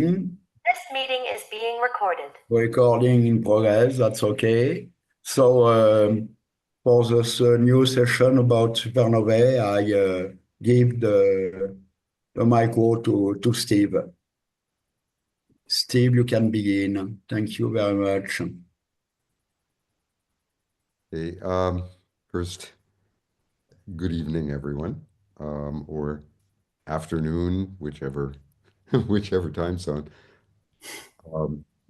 This meeting is being recorded. Recording in progress, that's okay. So, for this new session about supernovae, I give the micro to Steve. Steve, you can begin. Thank you very much. Hey, first, good evening, everyone, or afternoon, whichever whichever time zone.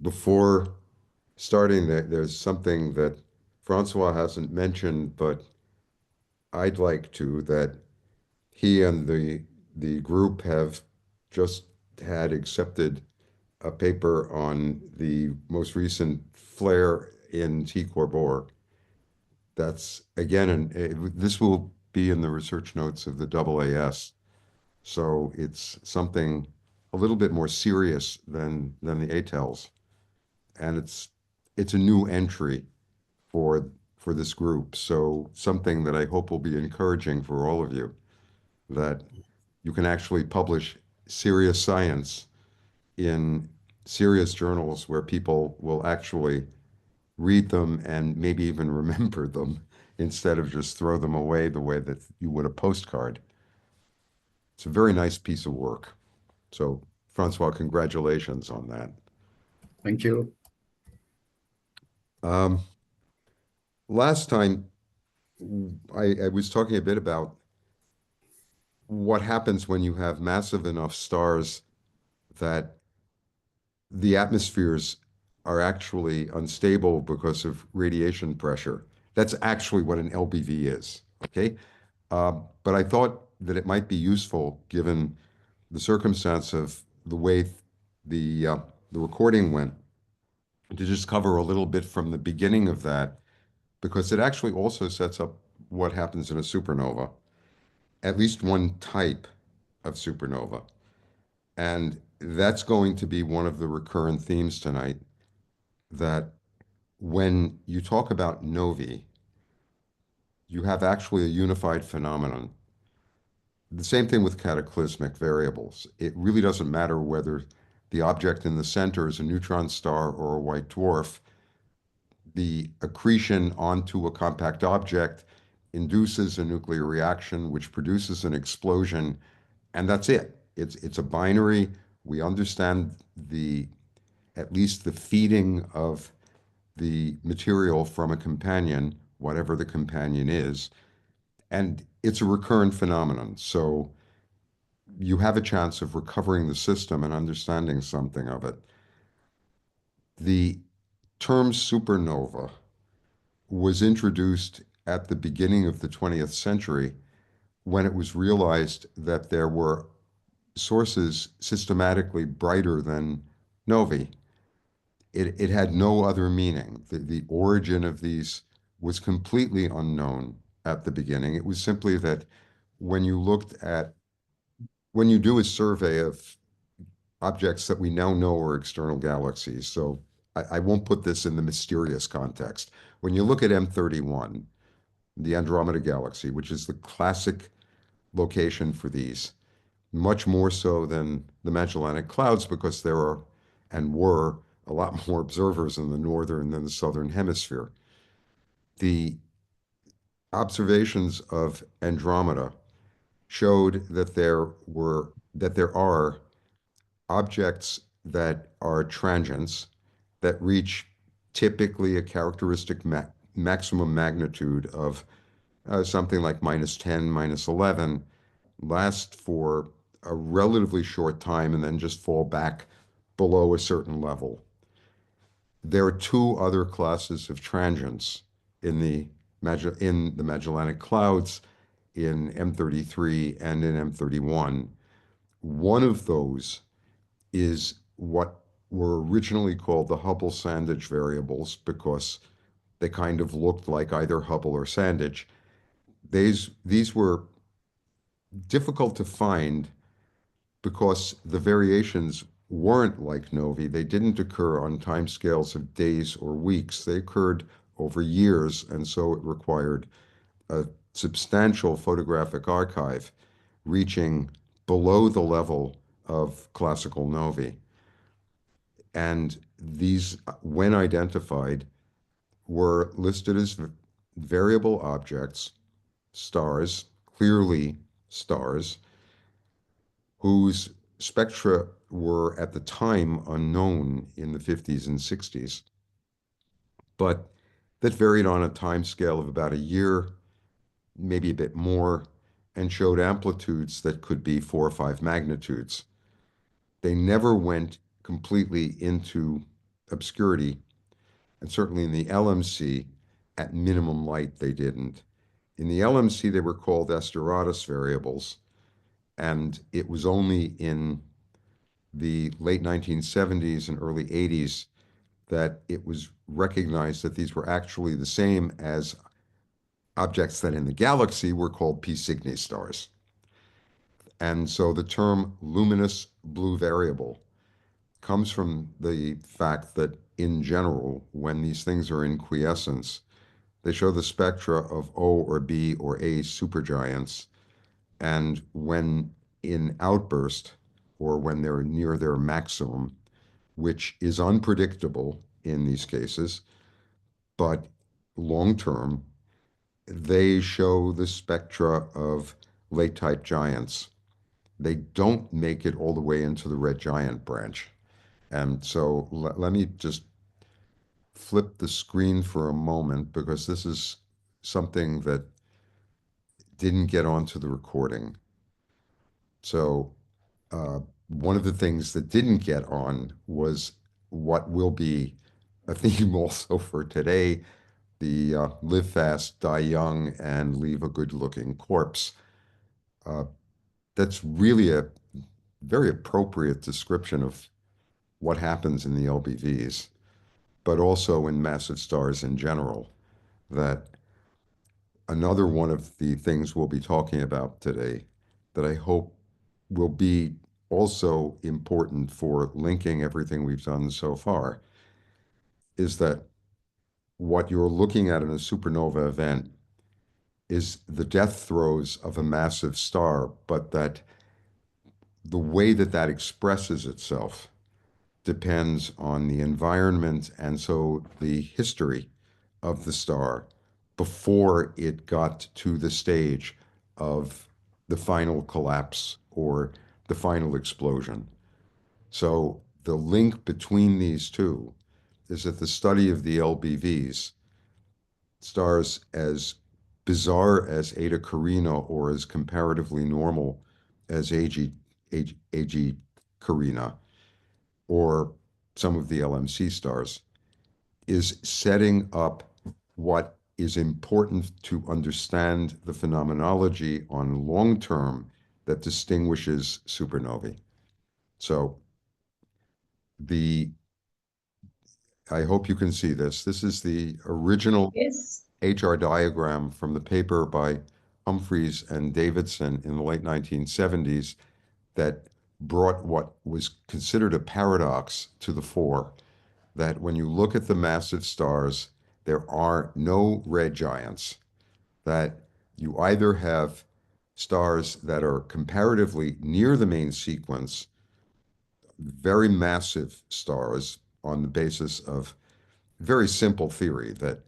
Before starting, there's something that Francois hasn't mentioned, but I'd like to, that he and the group have just had accepted a paper on the most recent flare in T Corbor. That's again, this will be in the research notes of the AAS. So it's something a little bit more serious than the ATELs, and it's a new entry for this group. So something that I hope will be encouraging for all of you, that you can actually publish serious science in serious journals where people will actually read them and maybe even remember them instead of just throw them away the way that you would a postcard. It's a very nice piece of work. So, Francois, congratulations on that. Thank you. Um, Last time, I was talking a bit about what happens when you have massive enough stars that the atmospheres are actually unstable because of radiation pressure. That's actually what an LBV is, okay? But I thought that it might be useful, given the circumstance of the way the recording went, to just cover a little bit from the beginning of that, because it actually also sets up what happens in a supernova, at least one type of supernova. And that's going to be one of the recurrent themes tonight, that when you talk about novae, you have actually a unified phenomenon. The same thing with cataclysmic variables. It really doesn't matter whether the object in the center is a neutron star or a white dwarf. The accretion onto a compact object induces a nuclear reaction, which produces an explosion, and that's it. It's a binary. We understand at least the feeding of the material from a companion, whatever the companion is, and it's a recurrent phenomenon. So you have a chance of recovering the system and understanding something of it. The term supernova was introduced at the beginning of the 20th century, when it was realized that there were sources systematically brighter than novae. It had no other meaning. The origin of these was completely unknown at the beginning. It was simply that when you when you do a survey of objects that we now know are external galaxies, so I won't put this in the mysterious context. When you look at M31, the Andromeda Galaxy, which is the classic location for these, much more so than the Magellanic Clouds, because there are and were a lot more observers in the northern than the southern hemisphere. The observations of Andromeda showed that there are objects that are transients that reach typically a characteristic maximum magnitude of something like -10, -11, last for a relatively short time and then just fall back below a certain level. There are two other classes of transients in the Magellanic Clouds, in M33 and in M31. One of those is what were originally called the Hubble Sandage variables, because they kind of looked like either Hubble or Sandage. These were difficult to find because the variations weren't like novae. They didn't occur on timescales of days or weeks. They occurred over years, and so it required a substantial photographic archive reaching below the level of classical novae. And these, when identified, were listed as variable objects, stars, clearly stars, whose spectra were at the time unknown in the 50s and 60s, but that varied on a time scale of about a year, maybe a bit more, and showed amplitudes that could be 4 or 5 magnitudes. They never went completely into obscurity, and certainly in the LMC, at minimum light, they didn't. In the LMC, they were called Aras variables, and it was only in the late 1970s and early 80s that it was recognized that these were actually the same as objects that in the galaxy were called P Cygni stars. And so the term luminous blue variable comes from the fact that in general, when these things are in quiescence, they show the spectra of O or B or A supergiants. And when in outburst, or when they're near their maximum, which is unpredictable in these cases, but long term, they show the spectra of late type giants. They don't make it all the way into the red giant branch. And so let me just flip the screen for a moment, because this is something that didn't get onto the recording. So one of the things that didn't get on was what will be a theme also for today, the live fast, die young, and leave a good-looking corpse. That's really a very appropriate description of what happens in the LBVs, but also in massive stars in general. That another one of the things we'll be talking about today that I hope will be also important for linking everything we've done so far is that what you're looking at in a supernova event is the death throes of a massive star, but that the way that that expresses itself depends on the environment and so the history of the star before it got to the stage of the final collapse or the final explosion. So the link between these two is that the study of the LBVs, stars as bizarre as Eta Carina or as comparatively normal as AG Carina, or some of the LMC stars, is setting up what is important to understand the phenomenology on long term that distinguishes supernovae. So I hope you can see this. This is the original Yes. HR diagram from the paper by Humphreys and Davidson in the late 1970s that brought what was considered a paradox to the fore, that when you look at the massive stars, there are no red giants, that you either have stars that are comparatively near the main sequence, very massive stars on the basis of very simple theory that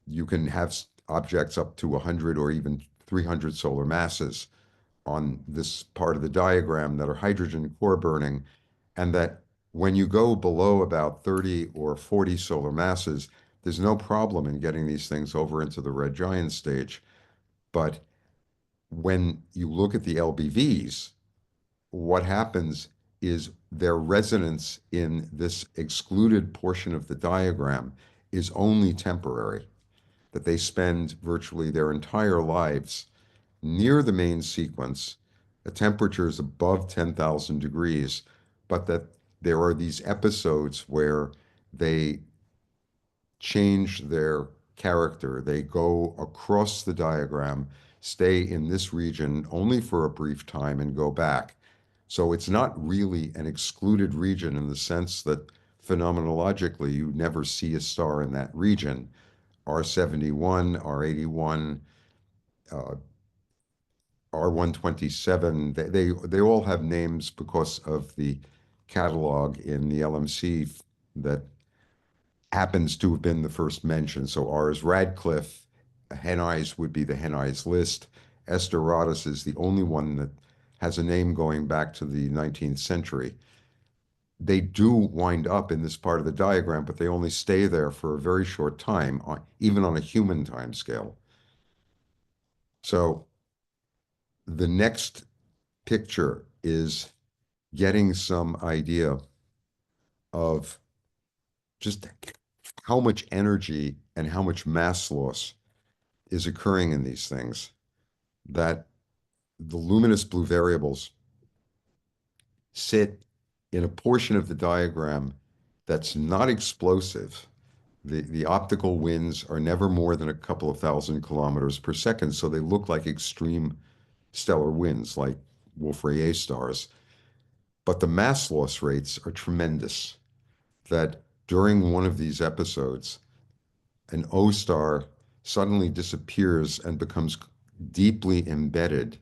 you can have objects up to 100 or even 300 solar masses on this part of the diagram that are hydrogen core burning, and that when you go below about 30 or 40 solar masses, there's no problem in getting these things over into the red giant stage. But when you look at the LBVs, what happens is their resonance in this excluded portion of the diagram is only temporary, that they spend virtually their entire lives near the main sequence at temperatures above 10,000 degrees, but that there are these episodes where they change their character. They go across the diagram, stay in this region only for a brief time and go back. So it's not really an excluded region in the sense that phenomenologically you never see a star in that region. R71, R81, R127, they all have names because of the catalog in the LMC that happens to have been the first mention. So Aras Radcliffe, Hen Eyes would be the Hen Eyes list. Aras is the only one that has a name going back to the 19th century. They do wind up in this part of the diagram, but they only stay there for a very short time, even on a human time scale. So the next picture is getting some idea of just how much energy and how much mass loss is occurring in these things, that the luminous blue variables sit in a portion of the diagram that's not explosive. The optical winds are never more than a couple of thousand kilometers per second, so they look like extreme stellar winds, like Wolf-Rayet stars. But the mass loss rates are tremendous, that during one of these episodes, an O star suddenly disappears and becomes deeply embedded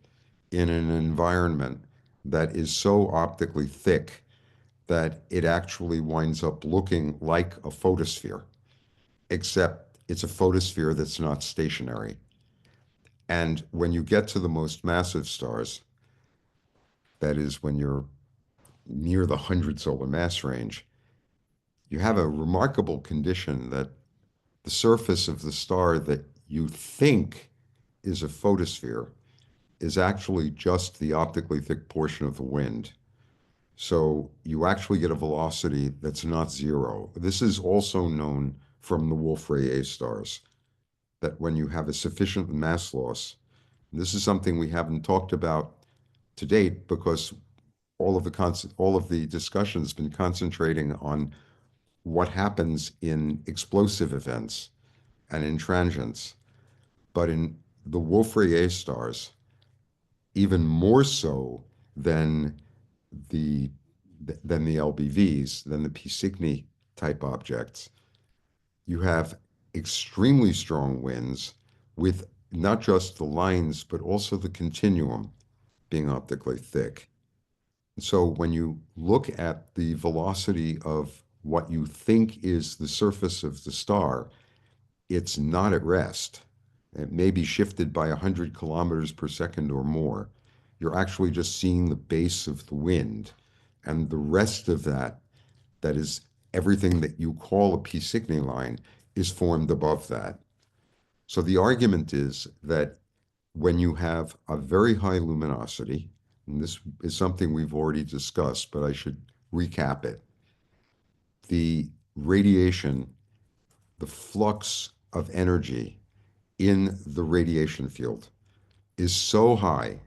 in an environment that is so optically thick that it actually winds up looking like a photosphere, except it's a photosphere that's not stationary. And when you get to the most massive stars, that is when you're near the 100 solar mass range, you have a remarkable condition that the surface of the star that you think is a photosphere is actually just the optically thick portion of the wind. So you actually get a velocity that's not zero. This is also known from the Wolf-Rayet stars, that when you have a sufficient mass loss, this is something we haven't talked about to date because all of the discussion has been concentrating on what happens in explosive events and in transients. But in the Wolf-Rayet stars, even more so than the LBVs, than the P Cygni type objects, you have extremely strong winds with not just the lines, but also the continuum being optically thick. So when you look at the velocity of what you think is the surface of the star, it's not at rest. It may be shifted by 100 kilometers per second or more. You're actually just seeing the base of the wind, and the rest of that, that is everything that you call a P Cygni line, is formed above that. So the argument is that when you have a very high luminosity, and this is something we've already discussed, but I should recap it, the radiation, the flux of energy in the radiation field is so high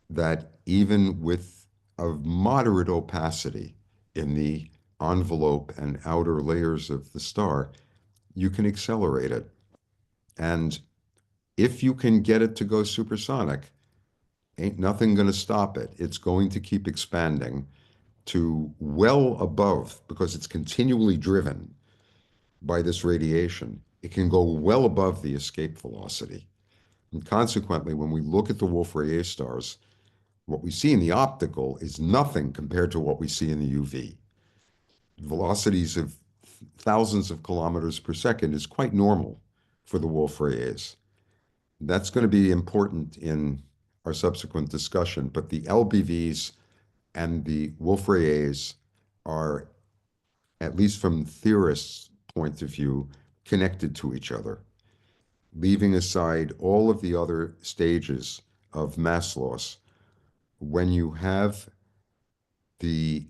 that even with a moderate opacity in the envelope and outer layers of the star, you can accelerate it. And if you can get it to go supersonic, ain't nothing going to stop it. It's going to keep expanding to well above, because it's continually driven by this radiation. It can go well above the escape velocity. And consequently, when we look at the Wolf-Rayet stars, what we see in the optical is nothing compared to what we see in the UV. Velocities of thousands of kilometers per second is quite normal for the Wolf-Rayets. That's going to be important in our subsequent discussion, but the LBVs and the Wolf-Rayets are, at least from theorists' point of view, connected to each other, leaving aside all of the other stages of mass loss. When you have the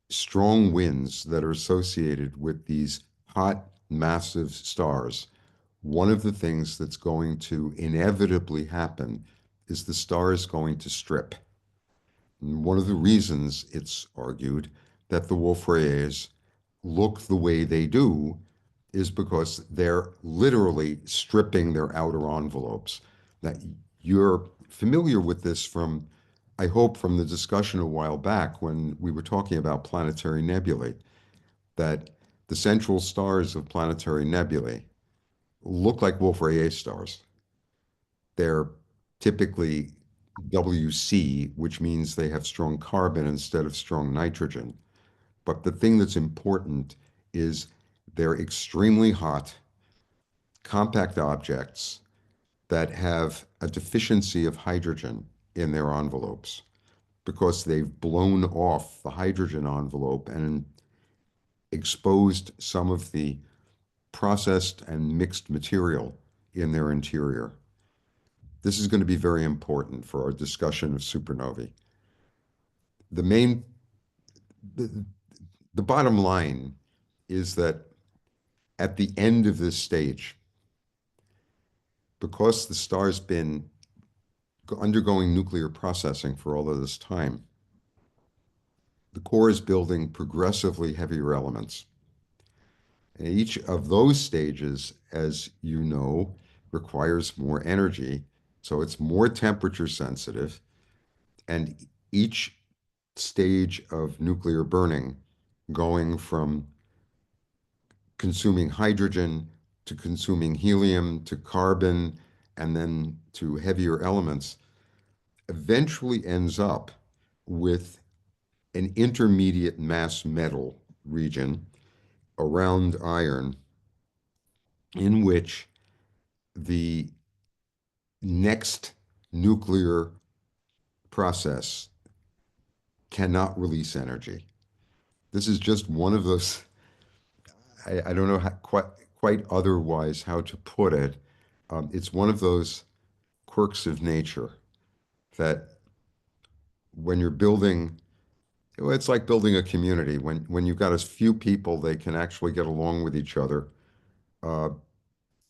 strong winds that are associated with these hot, massive stars, one of the things that's going to inevitably happen is the star is going to strip. And one of the reasons it's argued that the Wolf-Rayets look the way they do is because they're literally stripping their outer envelopes. That you're familiar with this from, I hope, from the discussion a while back when we were talking about planetary nebulae, that the central stars of planetary nebulae look like Wolf-Rayet stars. They're typically WC, which means they have strong carbon instead of strong nitrogen. But the thing that's important is they're extremely hot, compact objects that have a deficiency of hydrogen in their envelopes because they've blown off the hydrogen envelope and exposed some of the processed and mixed material in their interior. This is going to be very important for our discussion of supernovae. The main, the, the bottom line is that at the end of this stage, because the star's been undergoing nuclear processing for all of this time, the core is building progressively heavier elements. And each of those stages, as you know, requires more energy, so it's more temperature sensitive, and each stage of nuclear burning, going from consuming hydrogen to consuming helium to carbon and then to heavier elements, eventually ends up with an intermediate mass metal region around iron in which the next nuclear process cannot release energy. This is just one of those, I don't know how, quite otherwise how to put it. It's one of those quirks of nature that when you're building, well, it's like building a community. When you've got as few people, they can actually get along with each other. Uh,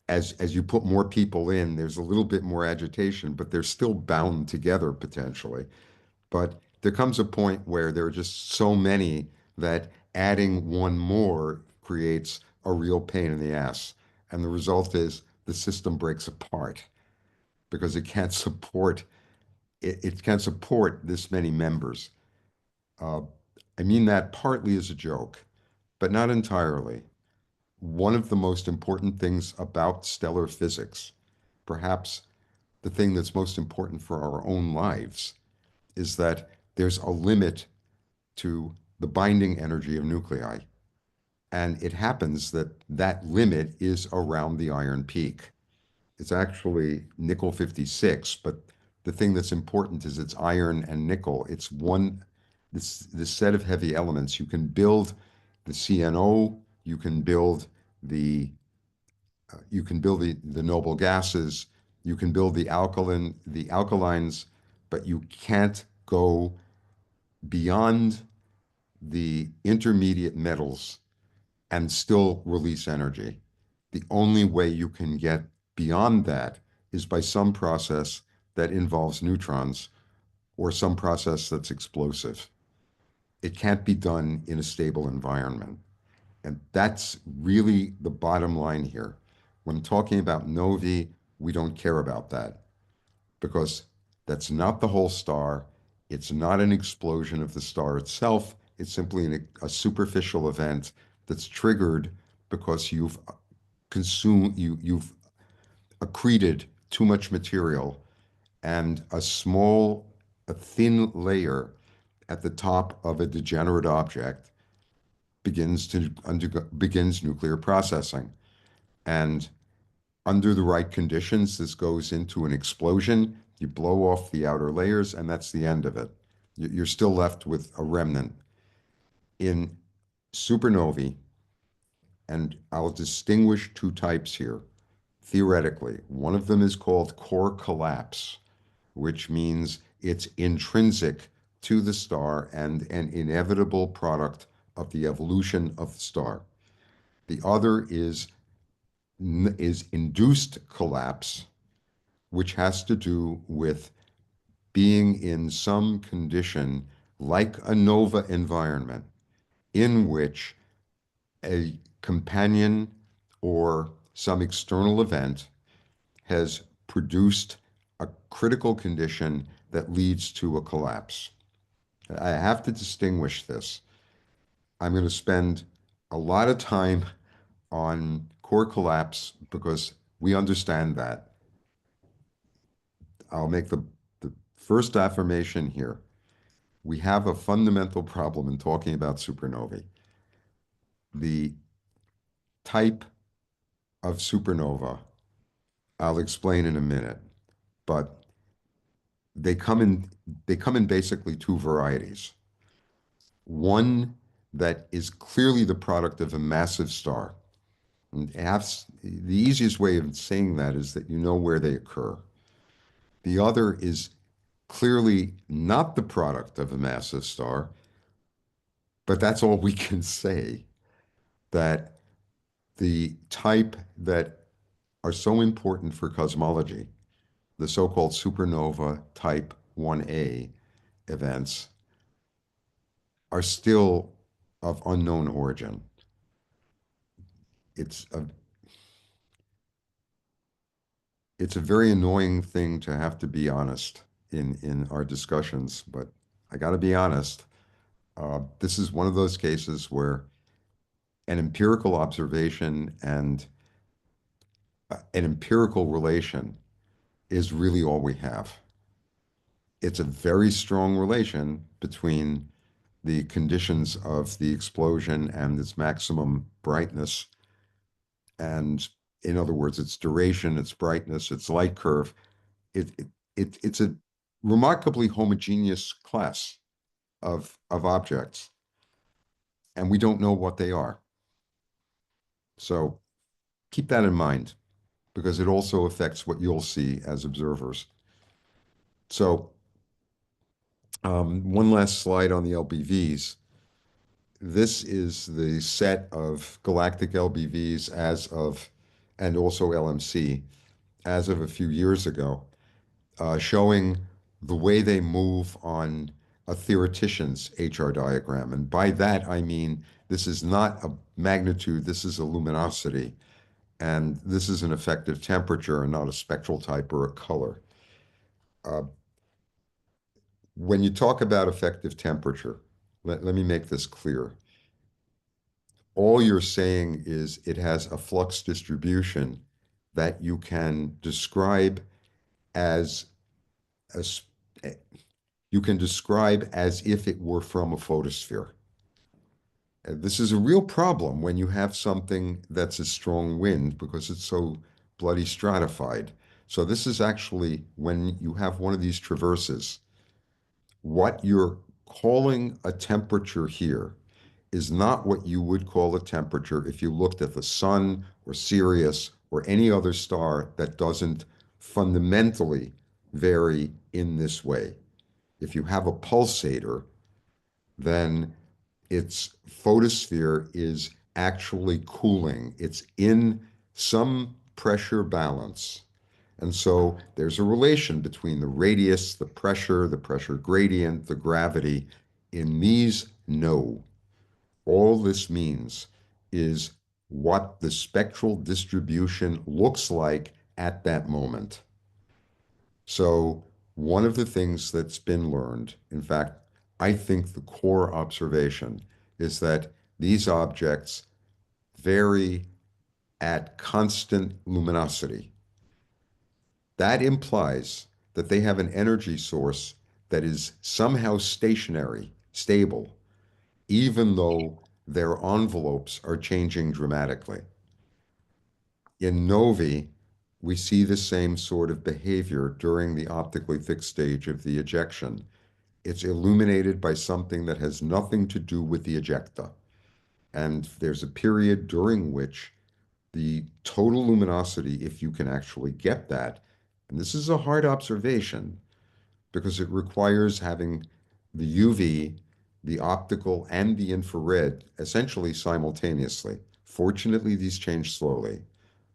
as you put more people in, there's a little bit more agitation, but they're still bound together potentially. But there comes a point where there are just so many that adding one more creates a real pain in the ass. And the result is the system breaks apart because it can't support this many members. Uh, I mean that partly as a joke, but not entirely. One of the most important things about stellar physics, perhaps the thing that's most important for our own lives, is that there's a limit to the binding energy of nuclei. And it happens that that limit is around the iron peak. It's actually nickel 56, but the thing that's important is it's iron and nickel. It's this set of heavy elements. You can build the CNO, the you can build the noble gases, you can build the alkalines, but you can't go beyond the intermediate metals and still release energy. The only way you can get beyond that is by some process that involves neutrons or some process that's explosive. It can't be done in a stable environment. And that's really the bottom line here. When talking about novae, we don't care about that because that's not the whole star. It's not an explosion of the star itself. It's simply a superficial event that's triggered because you've you've accreted too much material, and a thin layer at the top of a degenerate object begins nuclear processing. And under the right conditions, this goes into an explosion. You blow off the outer layers, and that's the end of it. You're still left with a remnant. In supernovae, and I'll distinguish two types here, theoretically. One of them is called core collapse, which means it's intrinsic to the star and an inevitable product of the evolution of the star. The other is induced collapse, which has to do with being in some condition like a nova environment in which a companion or some external event has produced a critical condition that leads to a collapse. I have to distinguish this. I'm going to spend a lot of time on core collapse because we understand that. I'll make the First affirmation here. We have a fundamental problem in talking about supernovae. The type of supernova, I'll explain in a minute, but they come in basically two varieties. One that is clearly the product of a massive star. And the easiest way of saying that is that you know where they occur. The other is clearly not the product of a massive star, but that's all we can say, that the type that are so important for cosmology, the so-called supernova type 1A events, are still of unknown origin. It's a very annoying thing to have to be honest in our discussions, but I got to be honest. This is one of those cases where an empirical observation and an empirical relation is really all we have. It's a very strong relation between the conditions of the explosion and its maximum brightness. And in other words, its duration, its brightness, its light curve. It's a remarkably homogeneous class of objects, and we don't know what they are. So keep that in mind, because it also affects what you'll see as observers. So one last slide on the LBVs. This is the set of galactic LBVs and also LMC as of a few years ago, showing the way they move on a theoretician's HR diagram. And by that, I mean, this is not a magnitude, this is a luminosity. And this is an effective temperature and not a spectral type or a color. When you talk about effective temperature, let me make this clear. All you're saying is it has a flux distribution that you can describe as if it were from a photosphere. This is a real problem when you have something that's a strong wind because it's so bloody stratified. So this is actually when you have one of these traverses, what you're calling a temperature here is not what you would call a temperature if you looked at the sun or Sirius or any other star that doesn't fundamentally vary in this way. If you have a pulsator, then its photosphere is actually cooling. It's in some pressure balance. And so there's a relation between the radius, the pressure gradient, the gravity. In these, no. All this means is what the spectral distribution looks like at that moment. So one of the things that's been learned, in fact, I think the core observation is that these objects vary at constant luminosity. That implies that they have an energy source that is somehow stationary, stable, even though their envelopes are changing dramatically. In novae, we see the same sort of behavior during the optically fixed stage of the ejection. It's illuminated by something that has nothing to do with the ejecta. And there's a period during which the total luminosity, if you can actually get that, and this is a hard observation because it requires having the UV, the optical, and the infrared essentially simultaneously. Fortunately, these change slowly.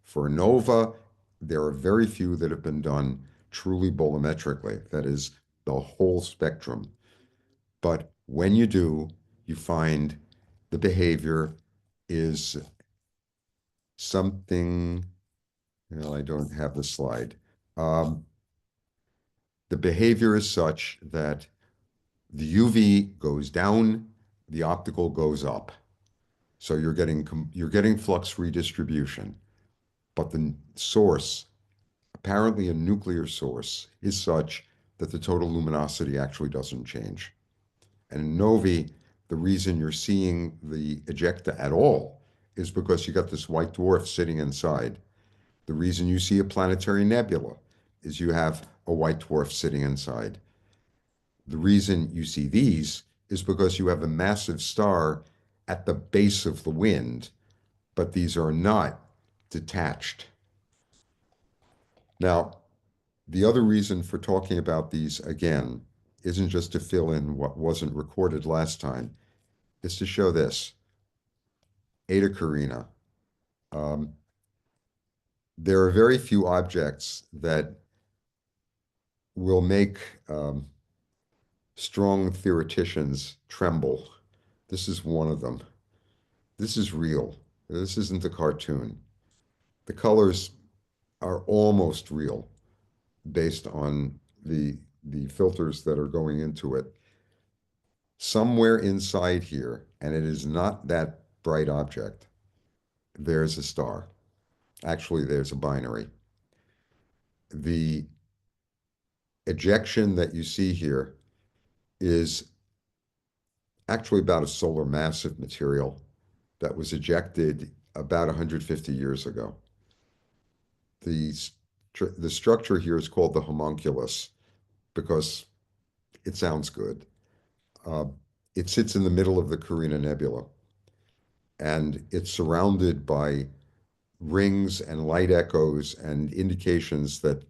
For nova, there are very few that have been done truly bolometrically, that is, the whole spectrum. But when you do, you find the behavior is something, well, I don't have the slide. The behavior is such that the UV goes down, the optical goes up. So you're getting flux redistribution, but the source, apparently a nuclear source, is such that the total luminosity actually doesn't change. And in novae, the reason you're seeing the ejecta at all is because you got this white dwarf sitting inside. The reason you see a planetary nebula is you have a white dwarf sitting inside. The reason you see these is because you have a massive star at the base of the wind, but these are not detached. Now, the other reason for talking about these again isn't just to fill in what wasn't recorded last time, it's to show this. Eta Carina. There are very few objects that will make strong theoreticians tremble. This is one of them. This is real. This isn't a cartoon. The colors are almost real based on the filters that are going into it. Somewhere inside here, and it is not that bright object, there's a star. Actually, there's a binary. The ejection that you see here is actually about a solar massive material that was ejected about 150 years ago. The structure here is called the homunculus because it sounds good. It sits in the middle of the Carina Nebula, and it's surrounded by rings and light echoes and indications that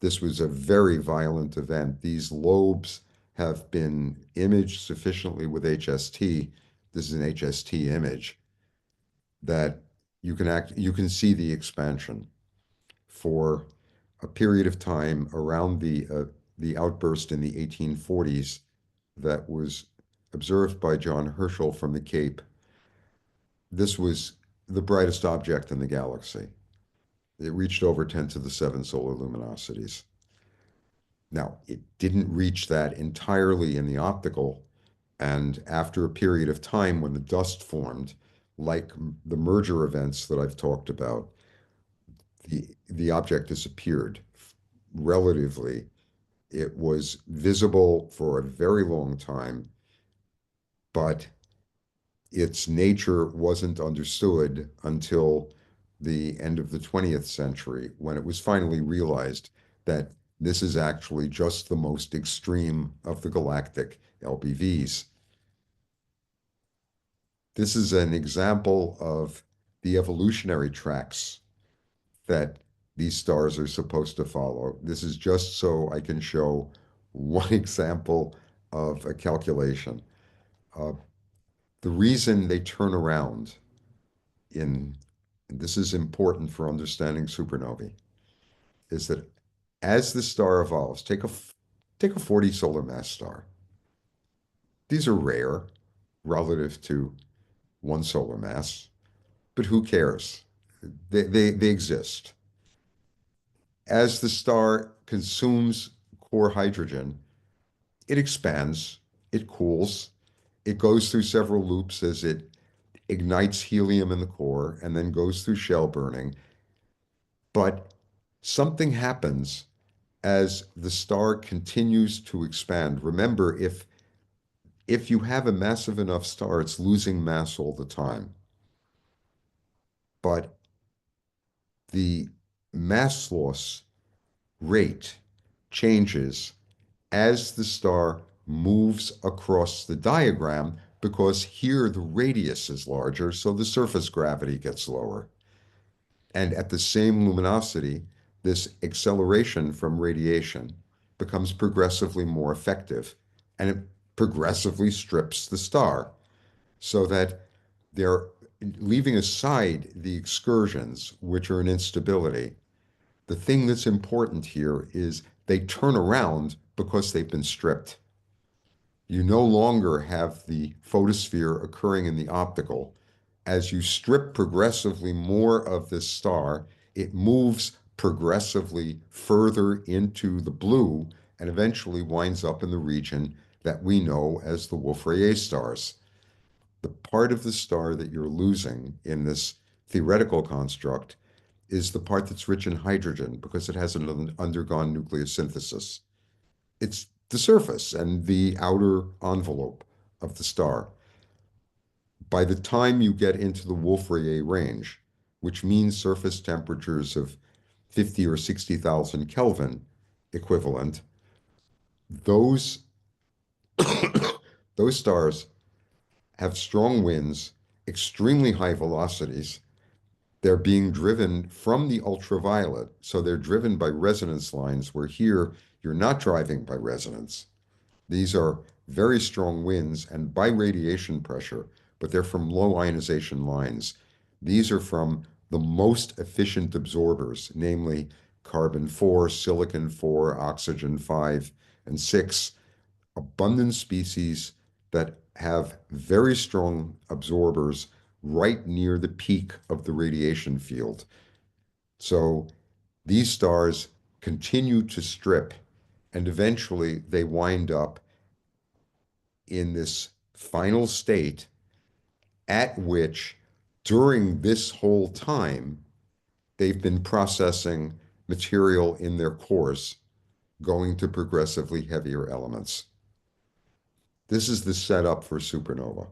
this was a very violent event. These lobes have been imaged sufficiently with HST. This is an HST image that you can see the expansion for a period of time around the outburst in the 1840s that was observed by John Herschel from the Cape. This was the brightest object in the galaxy. It reached over 10 to the 7 solar luminosities. Now, it didn't reach that entirely in the optical, and after a period of time when the dust formed, like the merger events that I've talked about, the object disappeared relatively. It was visible for a very long time, but its nature wasn't understood until the end of the 20th century, when it was finally realized that this is actually just the most extreme of the galactic LBVs. This is an example of the evolutionary tracks that these stars are supposed to follow. This is just so I can show one example of a calculation. The reason they turn around and this is important for understanding supernovae, is that as the star evolves, take a 40 solar mass star. These are rare relative to 1 solar mass, but who cares? They exist. As the star consumes core hydrogen, it expands, it cools, it goes through several loops as it ignites helium in the core and then goes through shell burning. But something happens as the star continues to expand. Remember, if you have a massive enough star, it's losing mass all the time. But the mass loss rate changes as the star moves across the diagram, because here the radius is larger, so the surface gravity gets lower. And at the same luminosity, this acceleration from radiation becomes progressively more effective, and it progressively strips the star, so that they're leaving aside the excursions, which are an instability. The thing that's important here is they turn around because they've been stripped. You no longer have the photosphere occurring in the optical. As you strip progressively more of this star, it moves progressively further into the blue and eventually winds up in the region that we know as the Wolf-Rayet stars. The part of the star that you're losing in this theoretical construct is the part that's rich in hydrogen because it hasn't undergone nucleosynthesis. it's the surface and the outer envelope of the star. By the time you get into the Wolf-Rayet range, which means surface temperatures of 50 or 60,000 Kelvin equivalent, those those stars have strong winds, extremely high velocities. They're being driven from the ultraviolet, so they're driven by resonance lines, where here you're not driving by resonance. These are very strong winds and by radiation pressure, but they're from low ionization lines. These are from the most efficient absorbers, namely carbon-4, silicon-4, oxygen-5, and 6, abundant species that have very strong absorbers right near the peak of the radiation field. So these stars continue to strip, and eventually they wind up in this final state at which, during this whole time, they've been processing material in their cores, going to progressively heavier elements. This is the setup for supernova.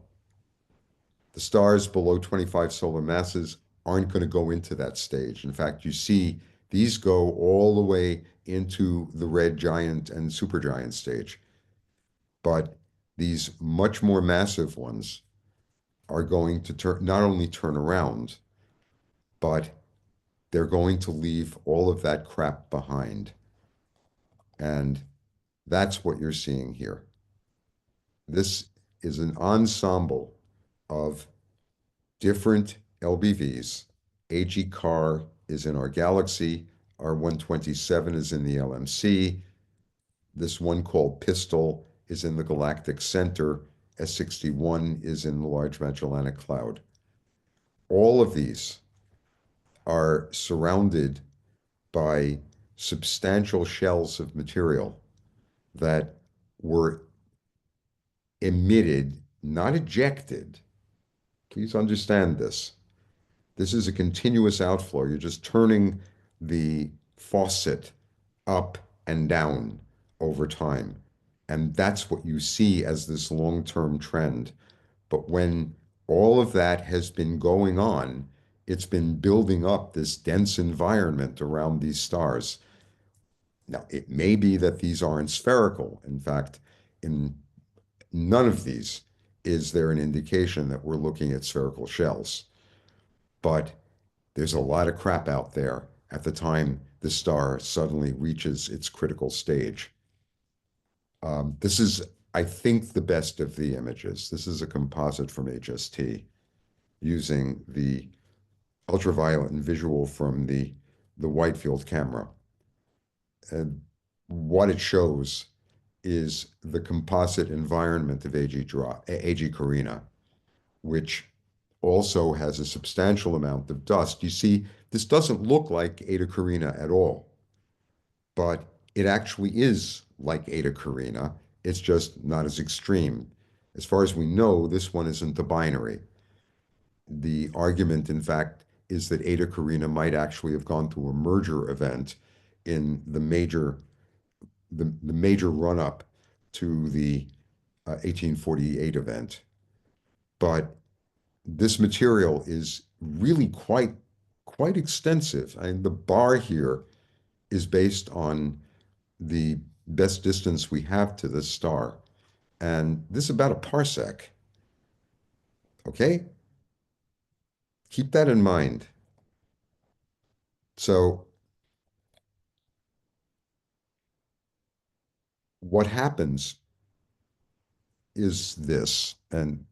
The stars below 25 solar masses aren't going to go into that stage. In fact, you see these go all the way into the red giant and supergiant stage. But these much more massive ones are going to not only turn around, but they're going to leave all of that crap behind. And that's what you're seeing here. This is an ensemble of different LBVs. AG CAR is in our galaxy. R127 is in the LMC. This one called Pistol is in the galactic center. S61 is in the Large Magellanic Cloud. All of these are surrounded by substantial shells of material that were emitted, not ejected. Please understand this. This is a continuous outflow. You're just turning the faucet up and down over time. And that's what you see as this long-term trend. But when all of that has been going on, it's been building up this dense environment around these stars. Now, it may be that these aren't spherical. In fact, in none of these is there an indication that we're looking at spherical shells. But there's a lot of crap out there at the time the star suddenly reaches its critical stage. This is, I think, the best of the images. This is a composite from HST using the ultraviolet and visual from the wide field camera. And what it shows is the composite environment of AG Carina, which also has a substantial amount of dust. You see, this doesn't look like Eta Carina at all, but it actually is like Eta Carina. It's just not as extreme. As far as we know, this one isn't a binary. The argument, in fact, is that Eta Carina might actually have gone through a merger event in the major run-up to the 1848 event. But this material is really quite extensive. And the bar here is based on the best distance we have to this star. And this is about a parsec. Okay? Keep that in mind. So what happens is this, and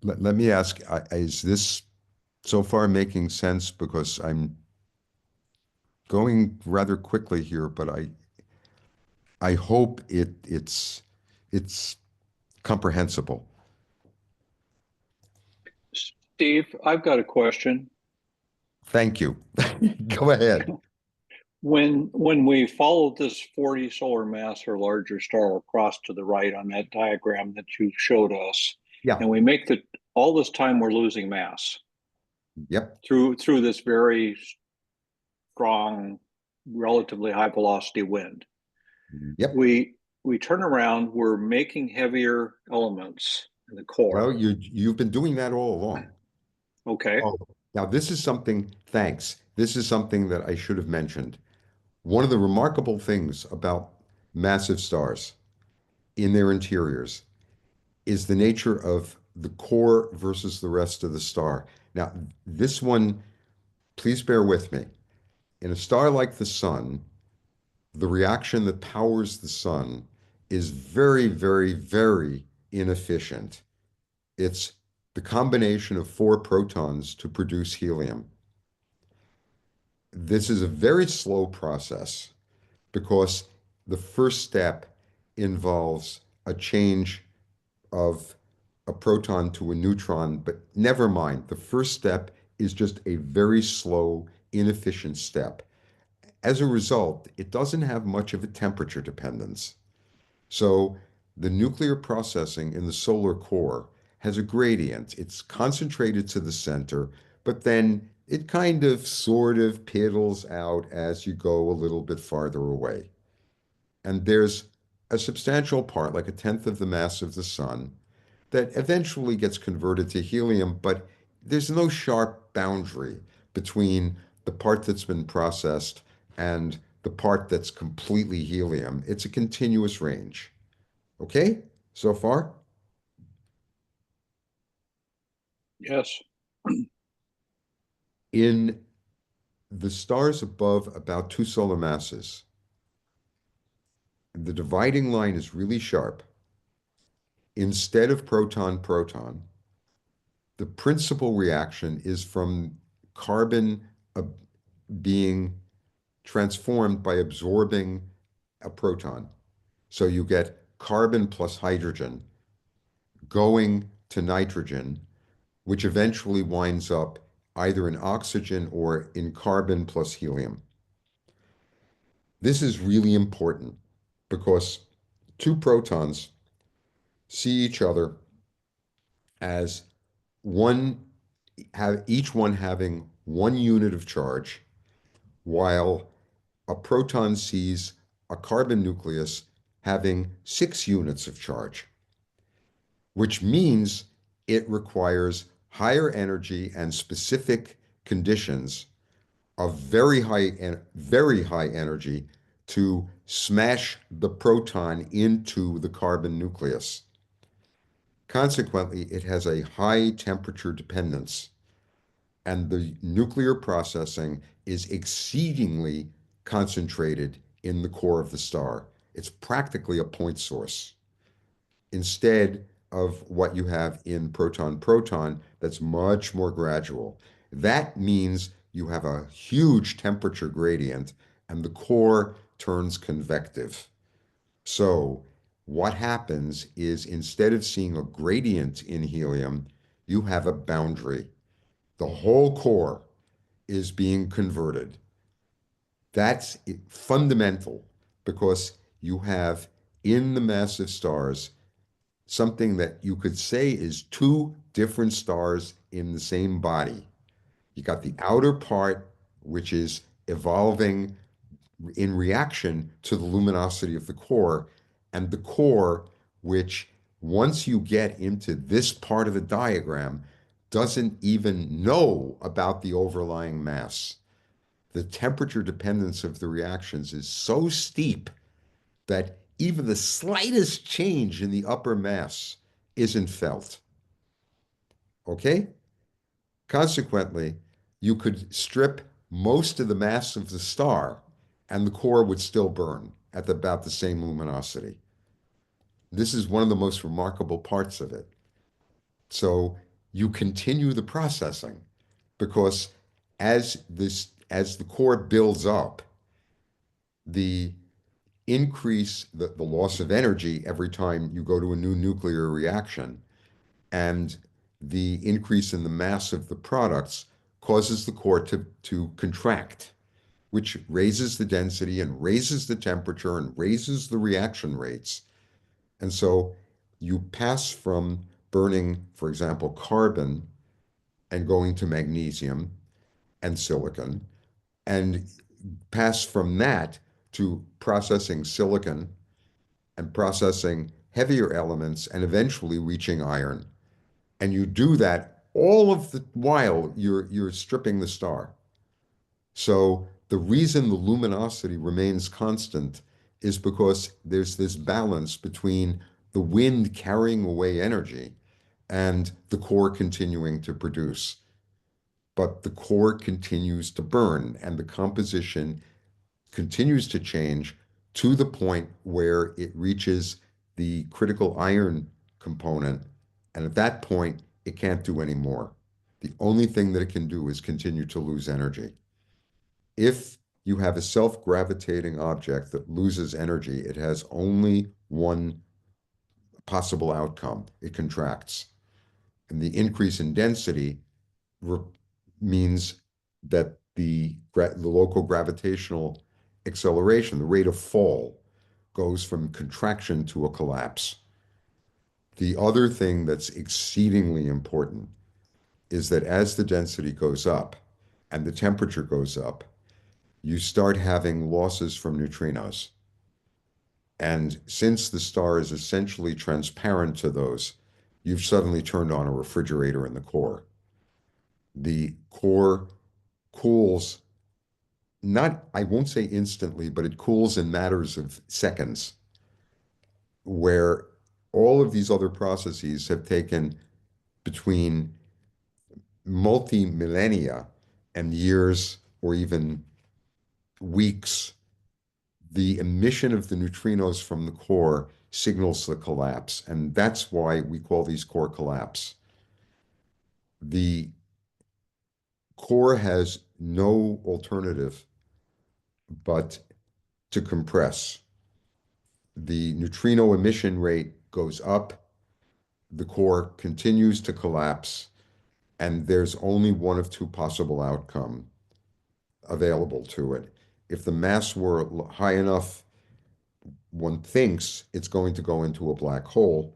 let me ask, is this so far making sense? Because I'm going rather quickly here, but I hope it's comprehensible. Steve, I've got a question. Thank you. Go ahead. When we follow this 40 solar mass or larger star across to the right on that diagram that you showed us, Yeah. and we make all this time we're losing mass. Yep. Through this very strong, relatively high velocity wind. Yep. we turn around, we're making heavier elements in the core. Well, you've been doing that all along. Okay. Oh, now this is something, thanks. This is something that I should have mentioned. One of the remarkable things about massive stars in their interiors is the nature of the core versus the rest of the star. Now, this one, please bear with me. In a star like the sun, the reaction that powers the sun is very, very, very inefficient. It's the combination of four protons to produce helium. This is a very slow process because the first step involves a change of a proton to a neutron, but never mind. The first step is just a very slow, inefficient step. As a result, it doesn't have much of a temperature dependence. So the nuclear processing in the solar core has a gradient. It's concentrated to the center, but then it kind of sort of piddles out as you go a little bit farther away. And there's a substantial part, like a tenth of the mass of the sun, that eventually gets converted to helium, but there's no sharp boundary between the part that's been processed and the part that's completely helium. It's a continuous range. Okay, so far? Yes. In the stars above about two solar masses, the dividing line is really sharp. Instead of proton-proton, the principal reaction is from carbon being transformed by absorbing a proton. So you get carbon plus hydrogen going to nitrogen, which eventually winds up either in oxygen or in carbon plus helium. This is really important because two protons see each other as one each one having one unit of charge, while a proton sees a carbon nucleus having 6 units of charge, which means it requires higher energy and specific conditions of very high energy to smash the proton into the carbon nucleus. Consequently, it has a high temperature dependence, and the nuclear processing is exceedingly concentrated in the core of the star. It's practically a point source instead of what you have in proton-proton that's much more gradual. That means you have a huge temperature gradient and the core turns convective. So what happens is instead of seeing a gradient in helium, you have a boundary. The whole core is being converted. That's fundamental because you have in the massive stars something that you could say is two different stars in the same body. You got the outer part, which is evolving in reaction to the luminosity of the core, and the core, which once you get into this part of the diagram, doesn't even know about the overlying mass. The temperature dependence of the reactions is so steep that even the slightest change in the upper mass isn't felt. Okay? Consequently, you could strip most of the mass of the star and the core would still burn at about the same luminosity. This is one of the most remarkable parts of it. So you continue the processing because as the core builds up, the the loss of energy every time you go to a new nuclear reaction and the increase in the mass of the products causes the core to contract, which raises the density and raises the temperature and raises the reaction rates. And so you pass from burning, for example, carbon and going to magnesium and silicon, and pass from that to processing silicon and processing heavier elements and eventually reaching iron. And you do that all of the while you're stripping the star. So the reason the luminosity remains constant is because there's this balance between the wind carrying away energy and the core continuing to produce. But the core continues to burn and the composition continues to change to the point where it reaches the critical iron component. And at that point, it can't do any more. The only thing that it can do is continue to lose energy. If you have a self-gravitating object that loses energy, it has only one possible outcome. It contracts. And the increase in density means that the local gravitational acceleration, the rate of fall, goes from contraction to a collapse. The other thing that's exceedingly important is that as the density goes up and the temperature goes up, you start having losses from neutrinos. And since the star is essentially transparent to those, you've suddenly turned on a refrigerator in the core. The core cools, not, I won't say instantly, but it cools in matters of seconds, where all of these other processes have taken between multi-millennia and years or even weeks. The emission of the neutrinos from the core signals the collapse, and that's why we call these core collapse. The core has no alternative but to compress. The neutrino emission rate goes up, the core continues to collapse, and there's only one of two possible outcomes available to it. If the mass were high enough, one thinks it's going to go into a black hole,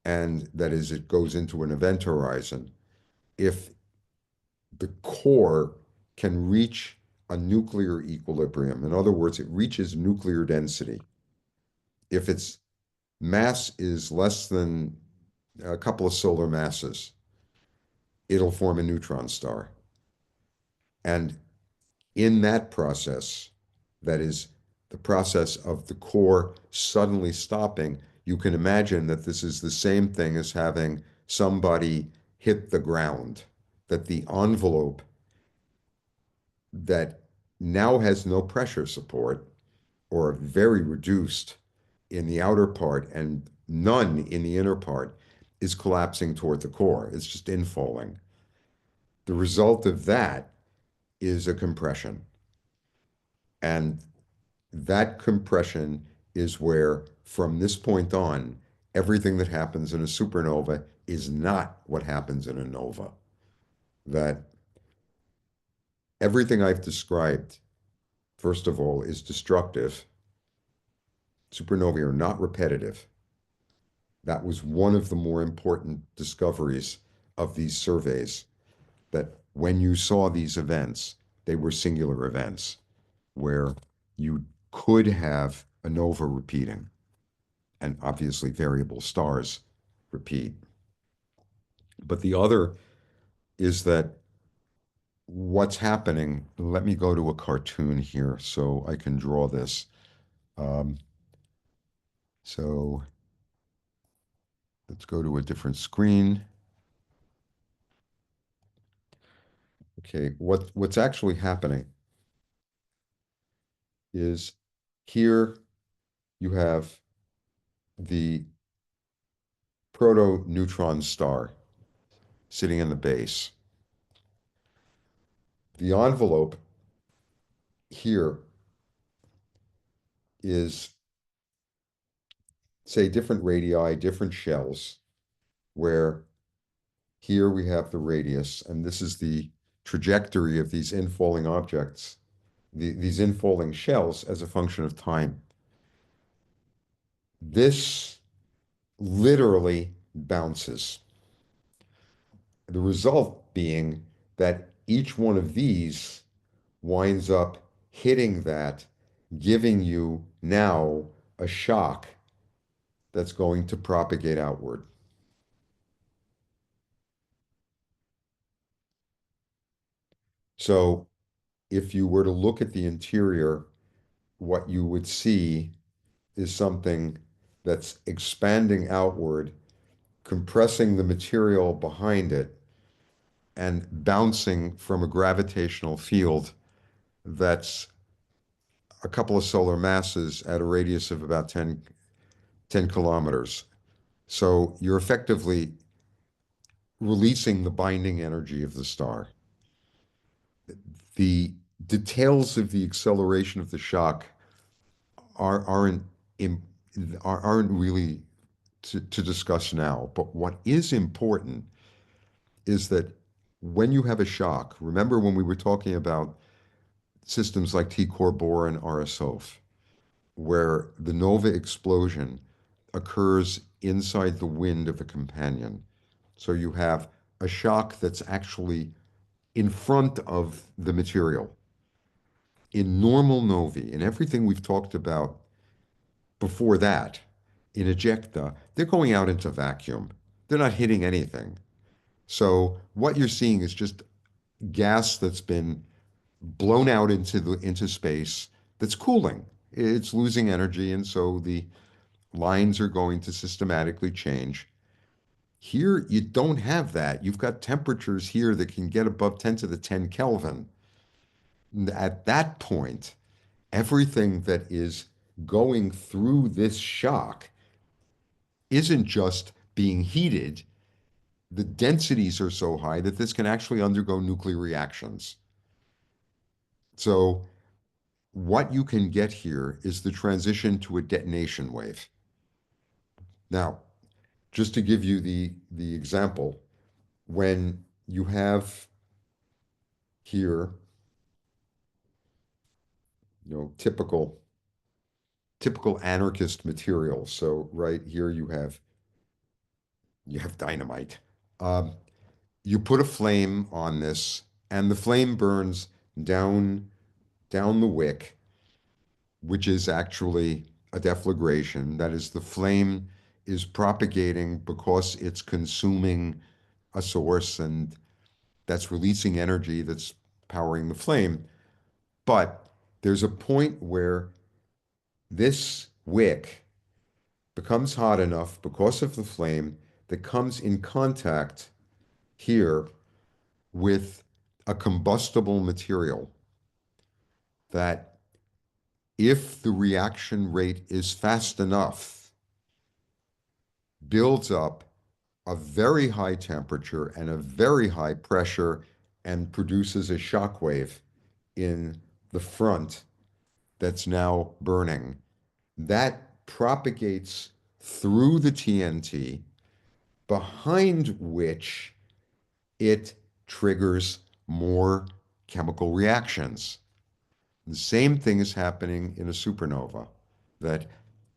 and that is, it goes into an event horizon. If the core can reach a nuclear equilibrium, in other words, it reaches nuclear density, if its mass is less than a couple of solar masses, it'll form a neutron star. And in that process, that is the process of the core suddenly stopping, you can imagine that this is the same thing as having somebody hit the ground, that the envelope that now has no pressure support or very reduced in the outer part and none in the inner part is collapsing toward the core. It's just infalling. The result of that is a compression. And that compression is where, from this point on, everything that happens in a supernova is not what happens in a nova. That everything I've described, first of all, is destructive. Supernovae are not repetitive. That was one of the more important discoveries of these surveys, that when you saw these events, they were singular events where you could have a nova repeating, and obviously variable stars repeat. But the other is that what's happening, let me go to a cartoon here so I can draw this. So let's go to a different screen. Okay, what's actually happening is here you have the proto-neutron star sitting in the base. The envelope here is, say, different radii, different shells, where here we have the radius, and this is the trajectory of these infalling objects, these infalling shells as a function of time. This literally bounces. The result being that each one of these winds up hitting that giving you now a shock that's going to propagate outward. So if you were to look at the interior, what you would see is something that's expanding outward, compressing the material behind it, and bouncing from a gravitational field that's a couple of solar masses at a radius of about 10 kilometers. So you're effectively releasing the binding energy of the star. The details of the acceleration of the shock aren't aren't really to discuss now. But what is important is that when you have a shock, remember when we were talking about systems like T-Core and Aras, where the nova explosion occurs inside the wind of a companion. So you have a shock that's actually in front of the material. In normal novae, in everything we've talked about before that, in ejecta, they're going out into vacuum. They're not hitting anything. So what you're seeing is just gas that's been blown out into space that's cooling. It's losing energy, and so the lines are going to systematically change. Here, you don't have that. You've got temperatures here that can get above 10 to the 10 Kelvin. At that point, everything that is going through this shock isn't just being heated. The densities are so high that this can actually undergo nuclear reactions. So what you can get here is the transition to a detonation wave. Now, just to give you the example, when you have here, typical anarchist material. So right here you have dynamite. You put a flame on this, and the flame burns down the wick, which is actually a deflagration. That is, the flame is propagating because it's consuming a source, and that's releasing energy that's powering the flame. But there's a point where this wick becomes hot enough because of the flame that comes in contact here with a combustible material that, if the reaction rate is fast enough, builds up a very high temperature and a very high pressure and produces a shock wave in the front that's now burning. That propagates through the TNT, behind which it triggers more chemical reactions. The same thing is happening in a supernova, that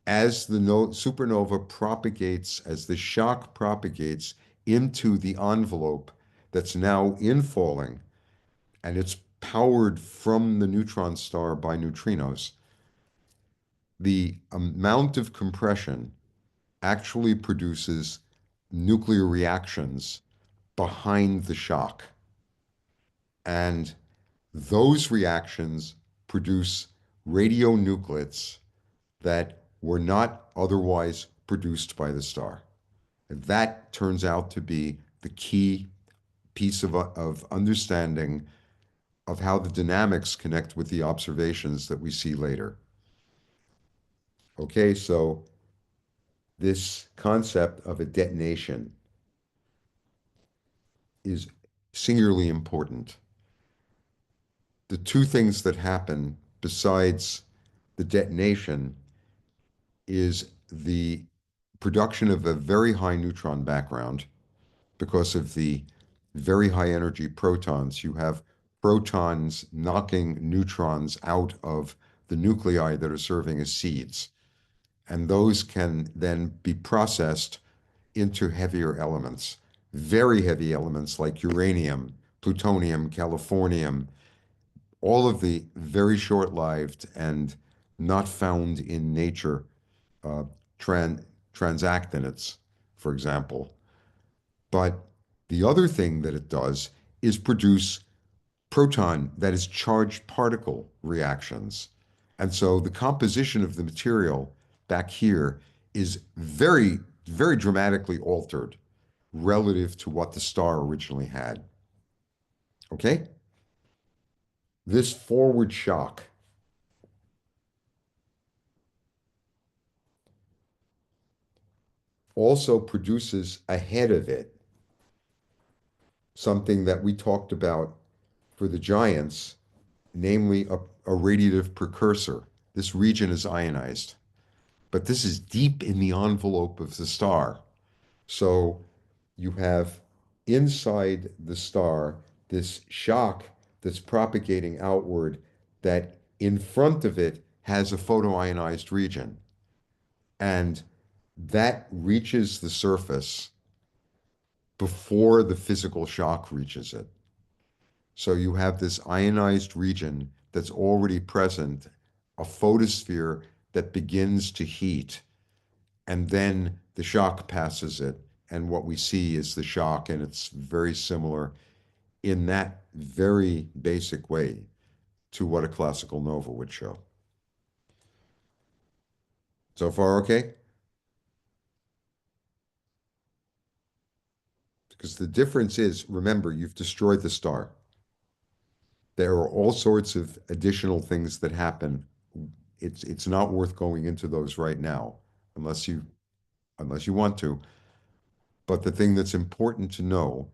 as the supernova propagates, as the shock propagates into the envelope that's now infalling, and it's powered from the neutron star by neutrinos, the amount of compression actually produces nuclear reactions behind the shock. And those reactions produce radionuclides that were not otherwise produced by the star. And that turns out to be the key piece of understanding of how the dynamics connect with the observations that we see later. Okay, so this concept of a detonation is singularly important. The two things that happen besides the detonation is the production of a very high neutron background because of the very high energy protons. You have protons knocking neutrons out of the nuclei that are serving as seeds. And those can then be processed into heavier elements, very heavy elements like uranium, plutonium, californium, all of the very short-lived and not found in nature, uh, transactinates, for example. But the other thing that it does is produce proton, that is charged particle reactions. And so the composition of the material back here is very, very dramatically altered relative to what the star originally had. Okay? This forward shock also produces ahead of it something that we talked about for the giants, namely a radiative precursor. This region is ionized, but this is deep in the envelope of the star. So you have inside the star this shock that's propagating outward that in front of it has a photoionized region. And that reaches the surface before the physical shock reaches it. So you have this ionized region that's already present, a photosphere that begins to heat, and then the shock passes it. And what we see is the shock, and it's very similar in that very basic way to what a classical nova would show. So far, okay? Because the difference is, remember, you've destroyed the star. There are all sorts of additional things that happen. It's not worth going into those right now, unless you want to. But the thing that's important to know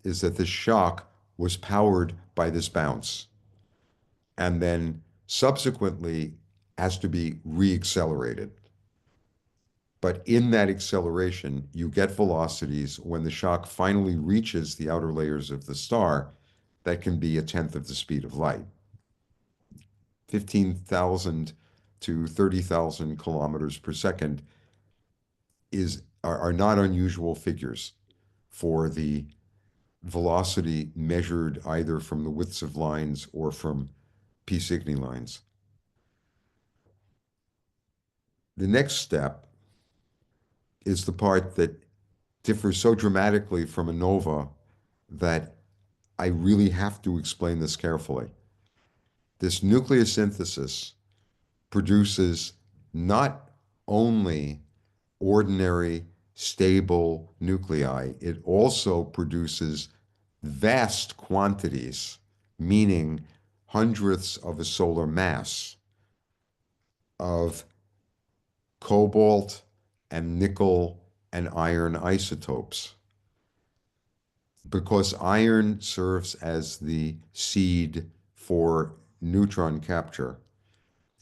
is that the shock was powered by this bounce, and then subsequently has to be reaccelerated. But in that acceleration, you get velocities when the shock finally reaches the outer layers of the star that can be 1/10 of the speed of light. 15,000 to 30,000 kilometers per second are not unusual figures for the velocity measured either from the widths of lines or from p Cygni lines. The next step is the part that differs so dramatically from a nova that I really have to explain this carefully. This nucleosynthesis produces not only ordinary stable nuclei, it also produces vast quantities, meaning hundredths of a solar mass of cobalt and nickel and iron isotopes. Because iron serves as the seed for neutron capture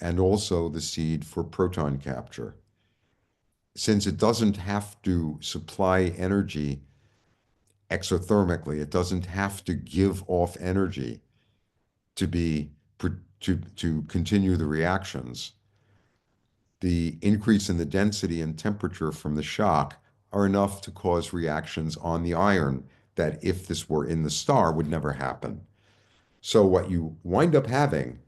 and also the seed for proton capture. Since it doesn't have to supply energy exothermically, it doesn't have to give off energy to continue the reactions. The increase in the density and temperature from the shock are enough to cause reactions on the iron that, if this were in the star, would never happen. So what you wind up having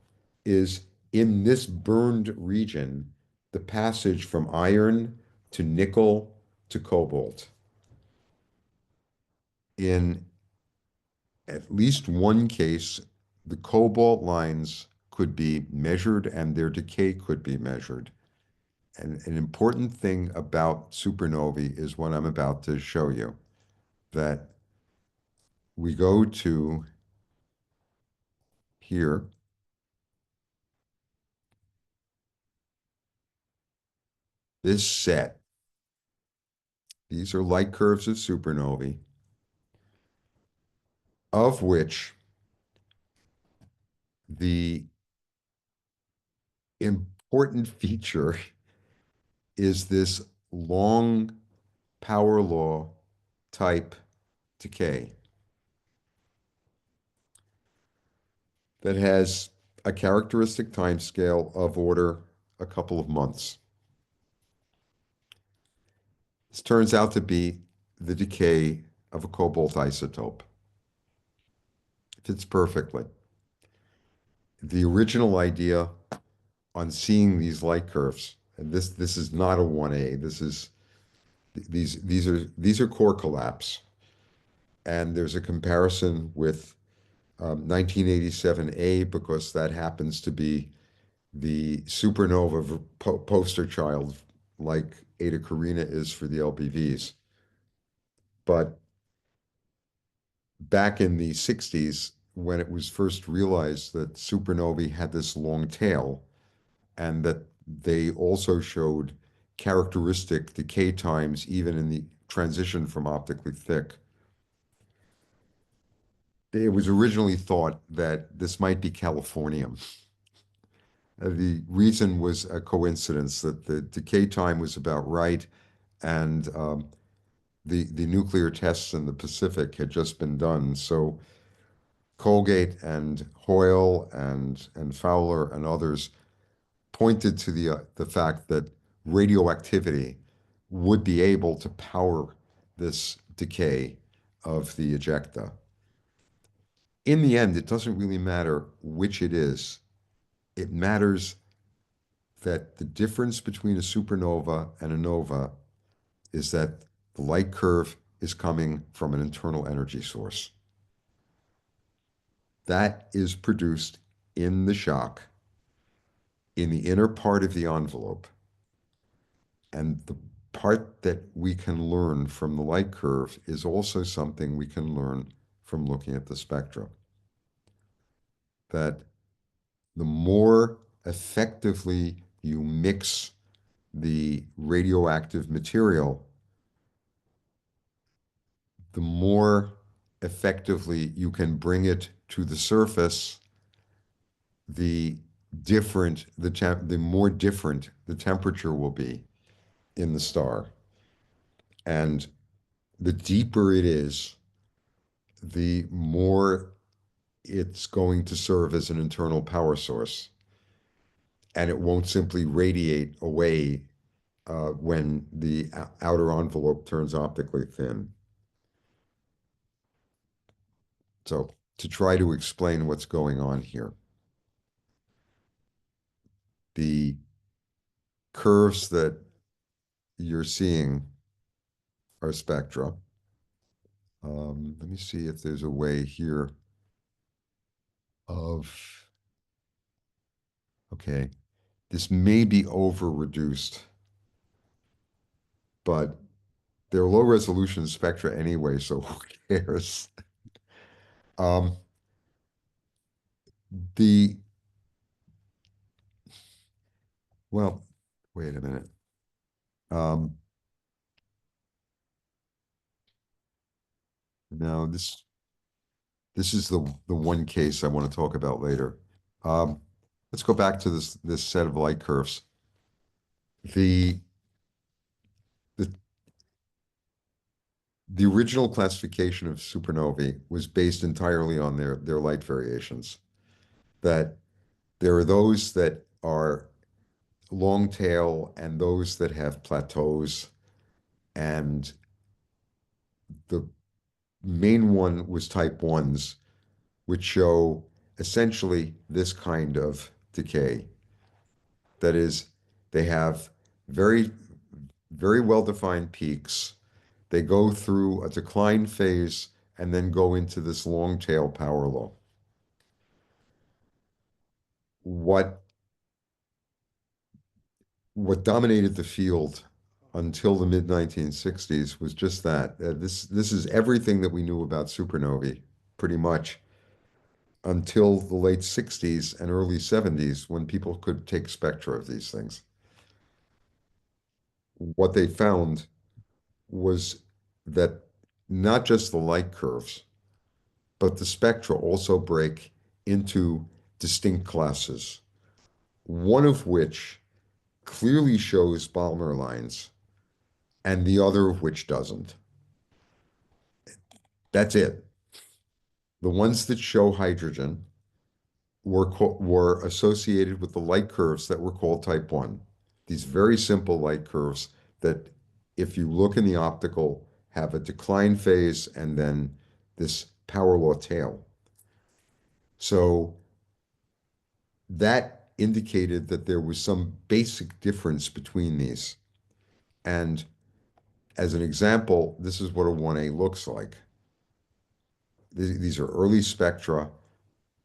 is, in this burned region, the passage from iron to nickel to cobalt. In at least one case, the cobalt lines could be measured and their decay could be measured. And an important thing about supernovae is what I'm about to show you, that we go to here, this set. These are light curves of supernovae, of which the important feature is this long power law type decay that has a characteristic time scale of order a couple of months. This turns out to be the decay of a cobalt isotope. Fits perfectly. The original idea on seeing these light curves. And this is not a 1A. These are core collapse. And there's a comparison with 1987A because that happens to be the supernova poster child, like Eta Carina is for the LBVs. But back in the 60s, when it was first realized that supernovae had this long tail and that they also showed characteristic decay times even in the transition from optically thick, it was originally thought that this might be Californium. The reason was a coincidence that the decay time was about right, and the nuclear tests in the Pacific had just been done. So Colgate and Hoyle and Fowler and others pointed to the fact that radioactivity would be able to power this decay of the ejecta. In the end, it doesn't really matter which it is. It matters that the difference between a supernova and a nova is that the light curve is coming from an internal energy source. That is produced in the shock, in the inner part of the envelope. And the part that we can learn from the light curve is also something we can learn from looking at the spectra. That the more effectively you mix the radioactive material, the more effectively you can bring it to the surface, the more different the temperature will be in the star. And the deeper it is, the more it's going to serve as an internal power source. And it won't simply radiate away when the outer envelope turns optically thin. So to try to explain what's going on here, the curves that you're seeing are spectra. Let me see if there's a way here of, okay, this may be over-reduced, but they're low-resolution spectra anyway, so who cares? Um, well, wait a minute. No, this is the one case I want to talk about later. Let's go back to this set of light curves. The original classification of supernovae was based entirely on their light variations. That there are those that are long tail and those that have plateaus, and the main one was type 1s, which show essentially this kind of decay. That is, they have very, very well-defined peaks. They go through a decline phase and then go into this long tail power law. What dominated the field until the mid-1960s was just that. This is everything that we knew about supernovae, pretty much, until the late 60s and early 70s, when people could take spectra of these things. What they found was that not just the light curves, but the spectra also break into distinct classes, one of which clearly shows Balmer lines, and the other of which doesn't. That's it. The ones that show hydrogen were associated with the light curves that were called type 1. These very simple light curves that, if you look in the optical, have a decline phase and then this power law tail. So that indicated that there was some basic difference between these. And as an example, this is what a 1A looks like. These are early spectra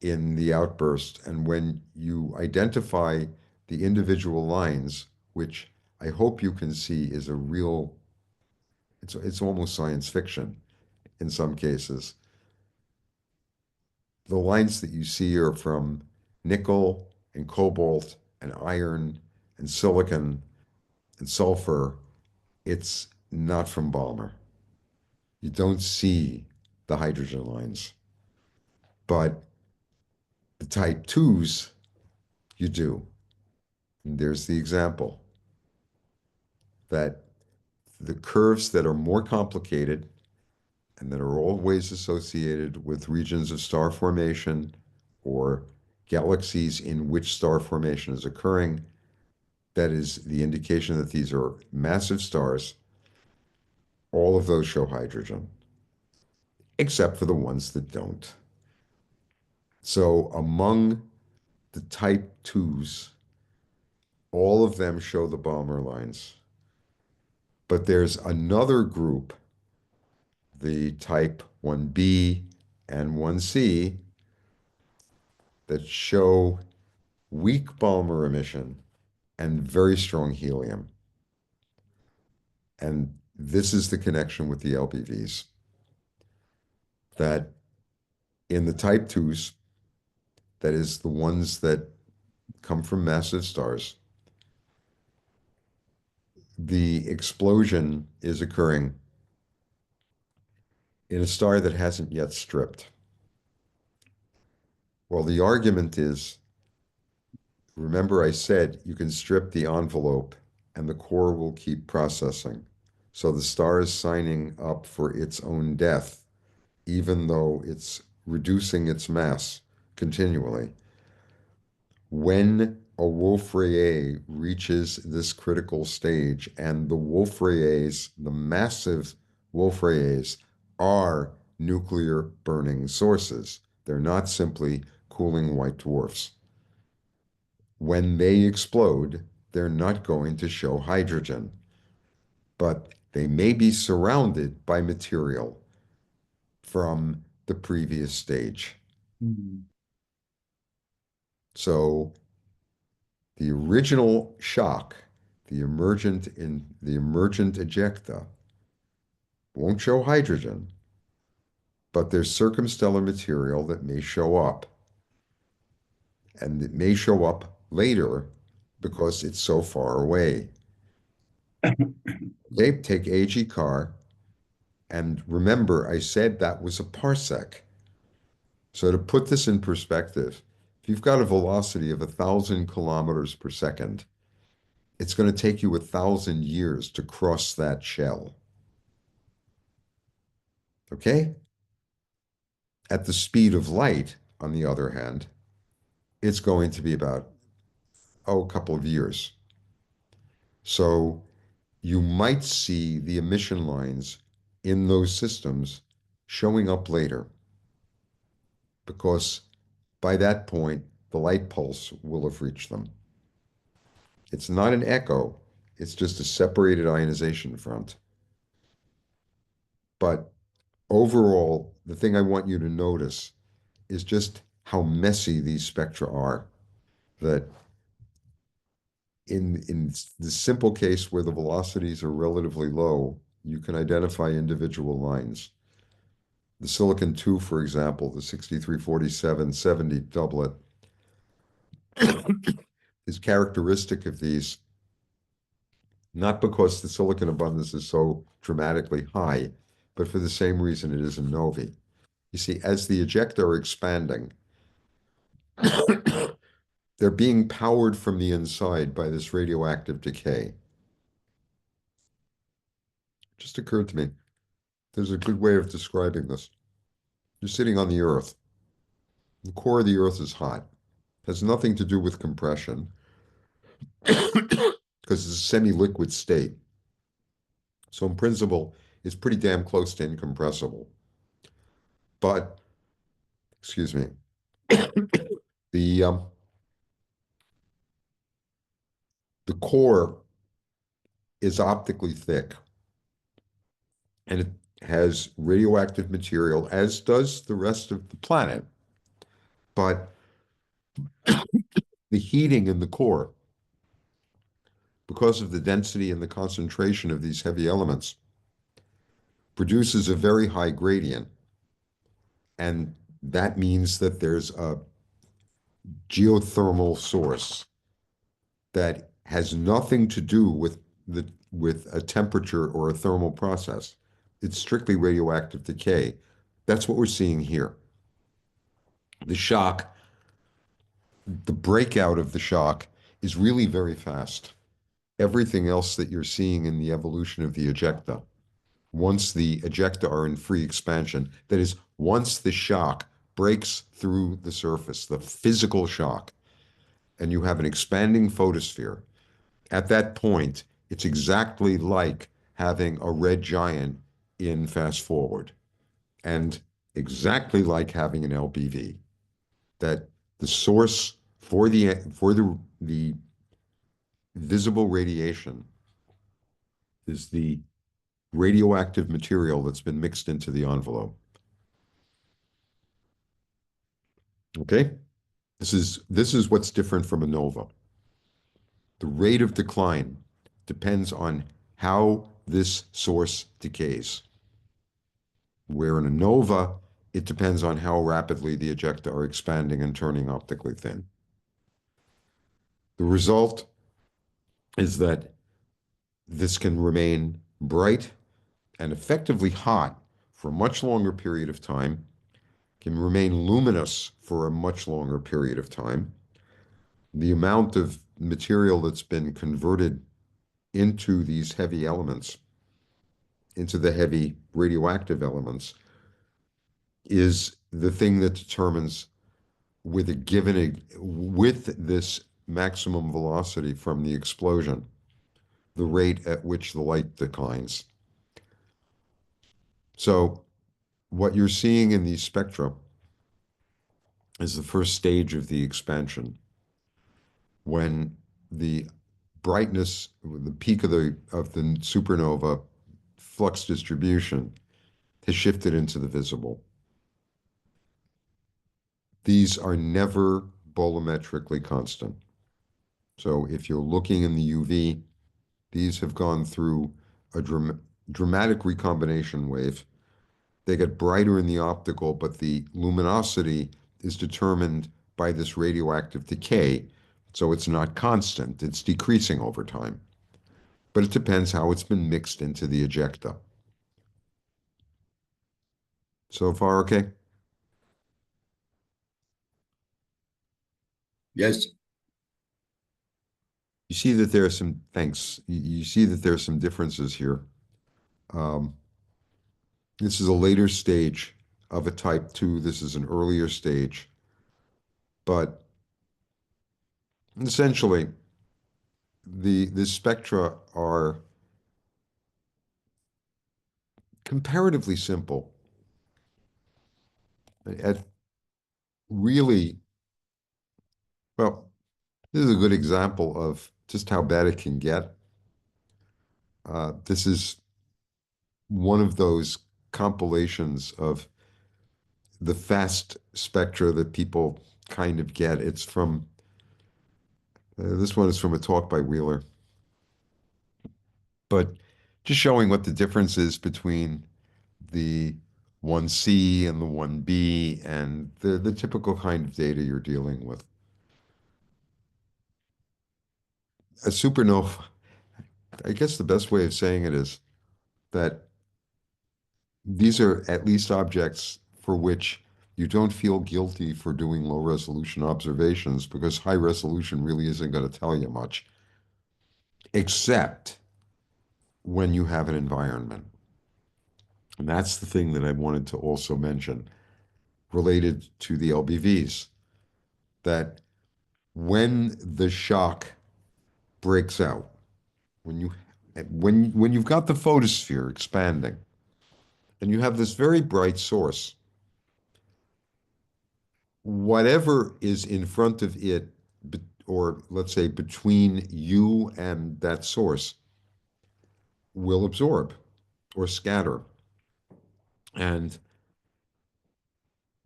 in the outburst. And when you identify the individual lines, which I hope you can see is a real, it's almost science fiction in some cases. The lines that you see are from nickel and cobalt and iron and silicon and sulfur. It's not from Balmer. You don't see the hydrogen lines. But the type 2s, you do. And there's the example that the curves that are more complicated and that are always associated with regions of star formation or galaxies in which star formation is occurring, that is the indication that these are massive stars. All of those show hydrogen, except for the ones that don't. So among the type 2s, all of them show the Balmer lines. But there's another group, the type 1b and 1c, that show weak Balmer emission and very strong helium. And this is the connection with the LBVs. That in the type 2s, that is the ones that come from massive stars, the explosion is occurring in a star that hasn't yet stripped. Well, the argument is, remember I said you can strip the envelope and the core will keep processing. So the star is signing up for its own death, even though it's reducing its mass continually. When a Wolf-Rayet reaches this critical stage, and the Wolf-Rayets, the massive Wolf-Rayets, are nuclear burning sources. They're not simply cooling white dwarfs. When they explode, they're not going to show hydrogen, but they may be surrounded by material from the previous stage. So the original shock, the emergent ejecta, won't show hydrogen, but there's circumstellar material that may show up. And it may show up later because it's so far away. Okay, take AG car, and remember I said that was a parsec. So to put this in perspective, if you've got a velocity of 1,000 kilometers per second, it's going to take you 1,000 years to cross that shell. Okay? At the speed of light, on the other hand, it's going to be about, a couple of years. So you might see the emission lines in those systems showing up later, because by that point, the light pulse will have reached them. It's not an echo, it's just a separated ionization front. But overall, the thing I want you to notice is just how messy these spectra are. That in the simple case where the velocities are relatively low, you can identify individual lines. The silicon 2, for example, the 634770 doublet, is characteristic of these, not because the silicon abundance is so dramatically high, but for the same reason it is in novae. You see, as the ejecta are expanding, they're being powered from the inside by this radioactive decay. It just occurred to me, there's a good way of describing this. You're sitting on the Earth. The core of the Earth is hot. It has nothing to do with compression because it's a semi-liquid state. So in principle, it's pretty damn close to incompressible. But, excuse me, the the core is optically thick, and it has radioactive material, as does the rest of the planet. But the heating in the core, because of the density and the concentration of these heavy elements, produces a very high gradient. And that means that there's a geothermal source that has nothing to do with a temperature or a thermal process. It's strictly radioactive decay. That's what we're seeing here. The shock, the breakout of the shock is really very fast. Everything else that you're seeing in the evolution of the ejecta, once the ejecta are in free expansion, that is, once the shock breaks through the surface, the physical shock, and you have an expanding photosphere, at that point, it's exactly like having a red giant in fast forward, and exactly like having an LBV, that the source for the visible radiation is the radioactive material that's been mixed into the envelope. Okay? This is what's different from a nova. The rate of decline depends on how this source decays. Where in a nova, it depends on how rapidly the ejecta are expanding and turning optically thin. The result is that this can remain bright and effectively hot for a much longer period of time, can remain luminous for a much longer period of time. The amount of material that's been converted into these heavy elements, into the heavy radioactive elements, is the thing that determines with this maximum velocity from the explosion, the rate at which the light declines. So what you're seeing in these spectra is the first stage of the expansion, when the brightness, the peak of the supernova flux distribution has shifted into the visible. These are never bolometrically constant. So if you're looking in the UV, these have gone through a dramatic recombination wave. They get brighter in the optical, but the luminosity is determined by this radioactive decay. So it's not constant, it's decreasing over time. But it depends how it's been mixed into the ejecta. So far, okay? Yes. You see that there are some, thanks. You see that there are some differences here. This is a later stage of a type 2. This is an earlier stage. But essentially, the spectra are comparatively simple. At really, well, this is a good example of just how bad it can get. This is one of those compilations of the fast spectra that people kind of get. It's from, this one is from a talk by Wheeler. But just showing what the difference is between the 1C and the 1B and the typical kind of data you're dealing with. A supernova, I guess the best way of saying it is that these are at least objects for which you don't feel guilty for doing low resolution observations, because high resolution really isn't going to tell you much, except when you have an environment. And that's the thing that I wanted to also mention related to the LBVs, that when the shock breaks out, when you've got the photosphere expanding and you have this very bright source, whatever is in front of it or let's say between you and that source, will absorb or scatter. And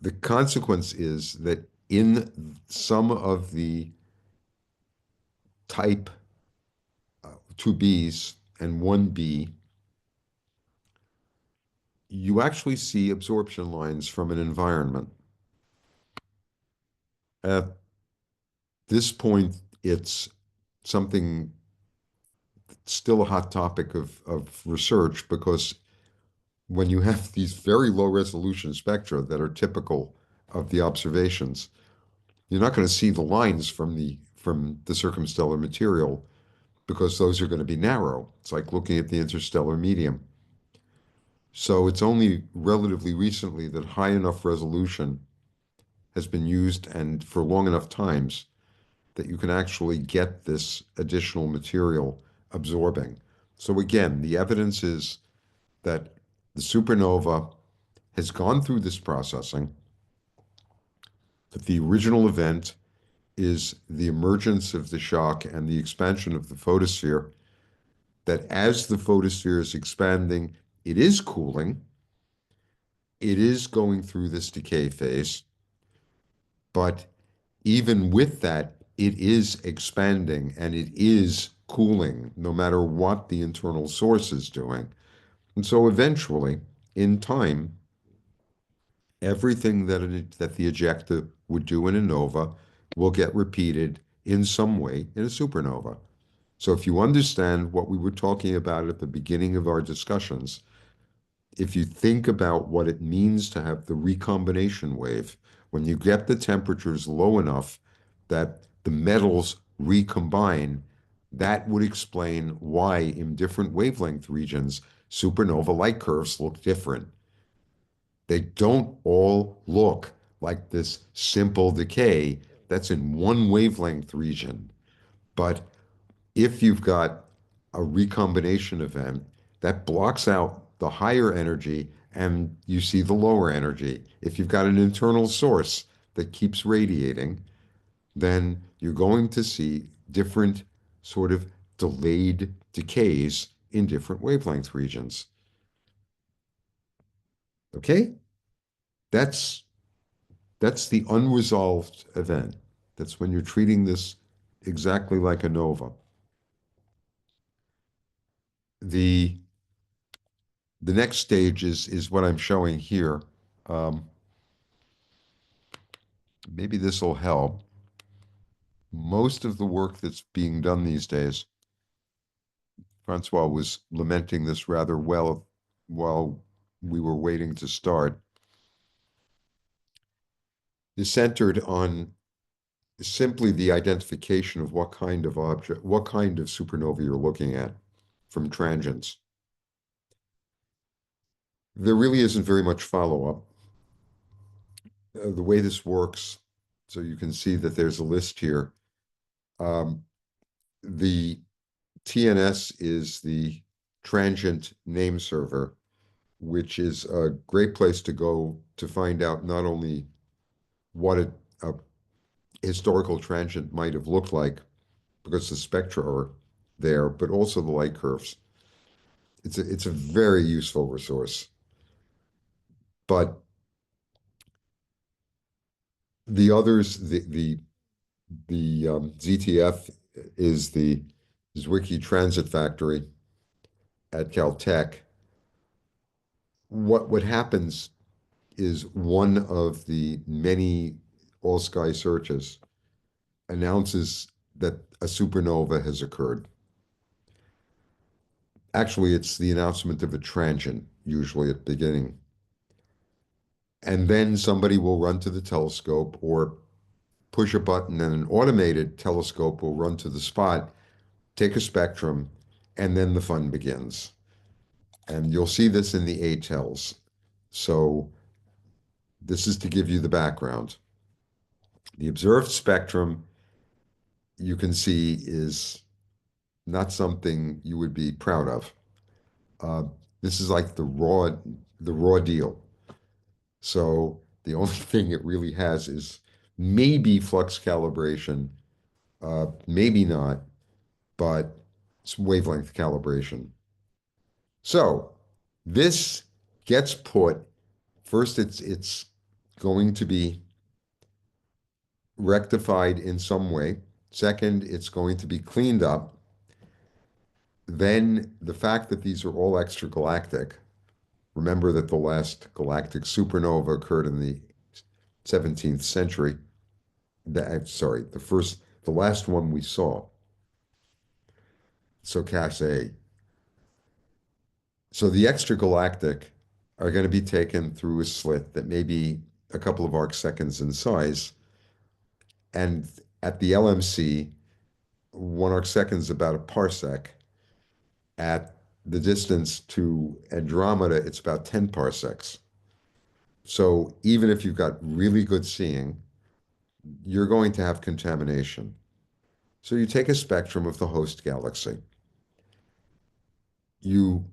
the consequence is that in some of the type 2Bs and 1B, you actually see absorption lines from an environment. At this point, it's something still a hot topic of research, because when you have these very low resolution spectra that are typical of the observations, you're not going to see the lines from the circumstellar material, because those are going to be narrow. It's like looking at the interstellar medium. So it's only relatively recently that high enough resolution has been used, and for long enough times, that you can actually get this additional material absorbing. So again, the evidence is that the supernova has gone through this processing, that the original event is the emergence of the shock and the expansion of the photosphere, that as the photosphere is expanding, it is cooling, it is going through this decay phase, but even with that, it is expanding and it is cooling, no matter what the internal source is doing. And so eventually, in time, everything that the ejecta would do in a nova will get repeated in some way in a supernova. So if you understand what we were talking about at the beginning of our discussions, if you think about what it means to have the recombination wave, when you get the temperatures low enough that the metals recombine, that would explain why in different wavelength regions, supernova light curves look different. They don't all look like this simple decay that's in one wavelength region. But if you've got a recombination event, that blocks out the higher energy and you see the lower energy. If you've got an internal source that keeps radiating, then you're going to see different sort of delayed decays in different wavelength regions. Okay? That's the unresolved event. That's when you're treating this exactly like a nova. The next stage is what I'm showing here. Maybe this will help. Most of the work that's being done these days, Francois was lamenting this rather well while we were waiting to start, is centered on simply the identification of what kind of object, what kind of supernova you're looking at from transients. There really isn't very much follow-up. The way this works, so you can see that there's a list here. The TNS is the transient name server, which is a great place to go to find out not only what a historical transient might have looked like, because the spectra are there, but also the light curves. It's a very useful resource. But the others, the ZTF is the Zwicky Transit Factory at Caltech. What happens is one of the many all-sky searches announces that a supernova has occurred. Actually, it's the announcement of a transient, usually at the beginning. And then somebody will run to the telescope or push a button and an automated telescope will run to the spot, take a spectrum, and then the fun begins. And you'll see this in the ATELs. So this is to give you the background. The observed spectrum, you can see, is not something you would be proud of. This is like the raw deal. So the only thing it really has is maybe flux calibration maybe not, but it's wavelength calibration. So this gets put, first it's going to be rectified in some way. Second, it's going to be cleaned up. Then the fact that these are all extragalactic, remember that the last galactic supernova occurred in the 17th century. Sorry, the last one we saw. So Cas A. So the extragalactic are going to be taken through a slit that may be a couple of arc seconds in size. And at the LMC, 1 arc second is about a parsec. At the distance to Andromeda, it's about 10 parsecs. So even if you've got really good seeing, you're going to have contamination. So you take a spectrum of the host galaxy. You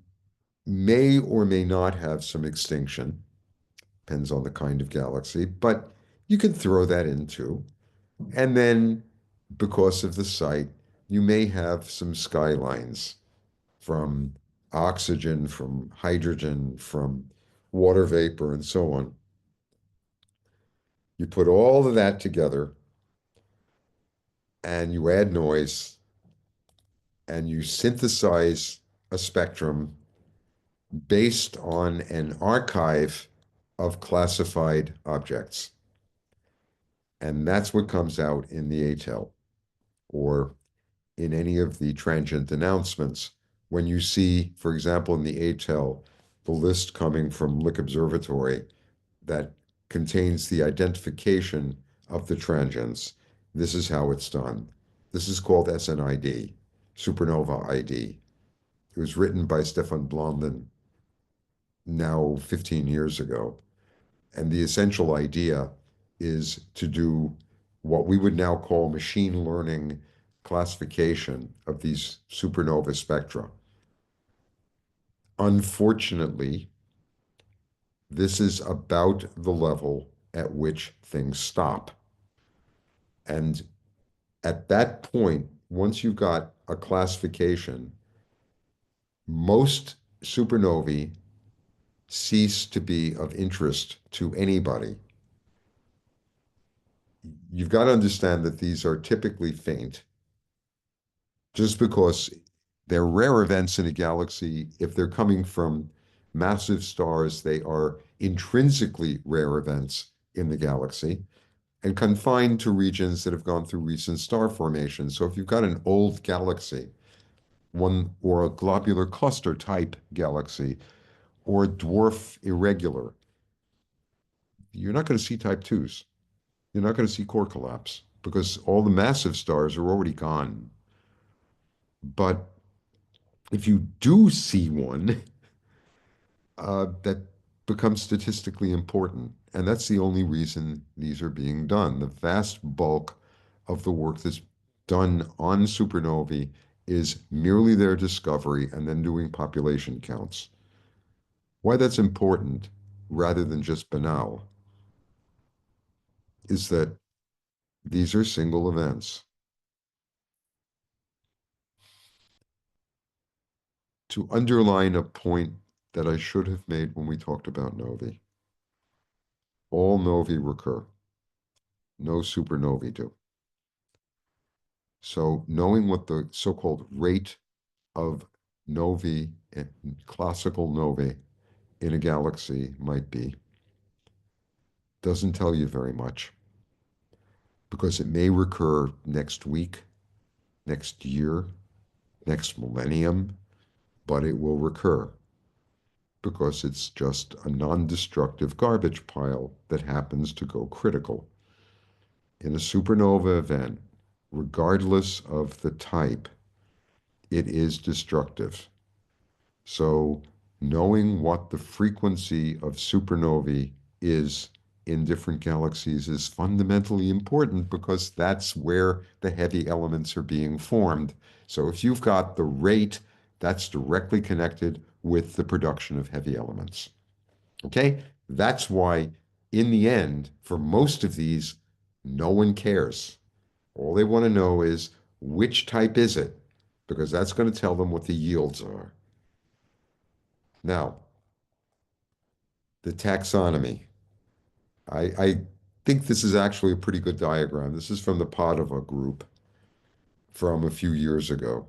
may or may not have some extinction, depends on the kind of galaxy, but you can throw that in too. And then because of the site, you may have some skylines from oxygen, from hydrogen, from water vapor, and so on. You put all of that together and you add noise and you synthesize a spectrum based on an archive of classified objects. And that's what comes out in the ATEL or in any of the transient announcements. When you see, for example, in the ATEL, the list coming from Lick Observatory that contains the identification of the transients, this is how it's done. This is called SNID, Supernova ID. It was written by Stefan Blondin now 15 years ago. And the essential idea is to do what we would now call machine learning classification of these supernova spectra. Unfortunately, this is about the level at which things stop. And at that point, once you've got a classification, most supernovae cease to be of interest to anybody. You've got to understand that these are typically faint. Just because they're rare events in a galaxy, if they're coming from massive stars, they are intrinsically rare events in the galaxy and confined to regions that have gone through recent star formation. So if you've got an old galaxy, one or a globular cluster type galaxy, or a dwarf irregular, you're not going to see type 2s. You're not going to see core collapse because all the massive stars are already gone. But if you do see one, that becomes statistically important. And that's the only reason these are being done. The vast bulk of the work that's done on supernovae is merely their discovery and then doing population counts. Why that's important, rather than just banal, is that these are single events. To underline a point that I should have made when we talked about novae, all novae recur. No supernovae do. So knowing what the so-called rate of novae, classical novae in a galaxy might be, doesn't tell you very much because it may recur next week, next year, next millennium, but it will recur because it's just a non-destructive garbage pile that happens to go critical. In a supernova event, regardless of the type, it is destructive. So knowing what the frequency of supernovae is in different galaxies is fundamentally important because that's where the heavy elements are being formed. So if you've got the rate, that's directly connected with the production of heavy elements. Okay? That's why, in the end, for most of these, no one cares. All they want to know is which type is it, because that's going to tell them what the yields are. Now, the taxonomy. I think this is actually a pretty good diagram. This is from the Padova group from a few years ago.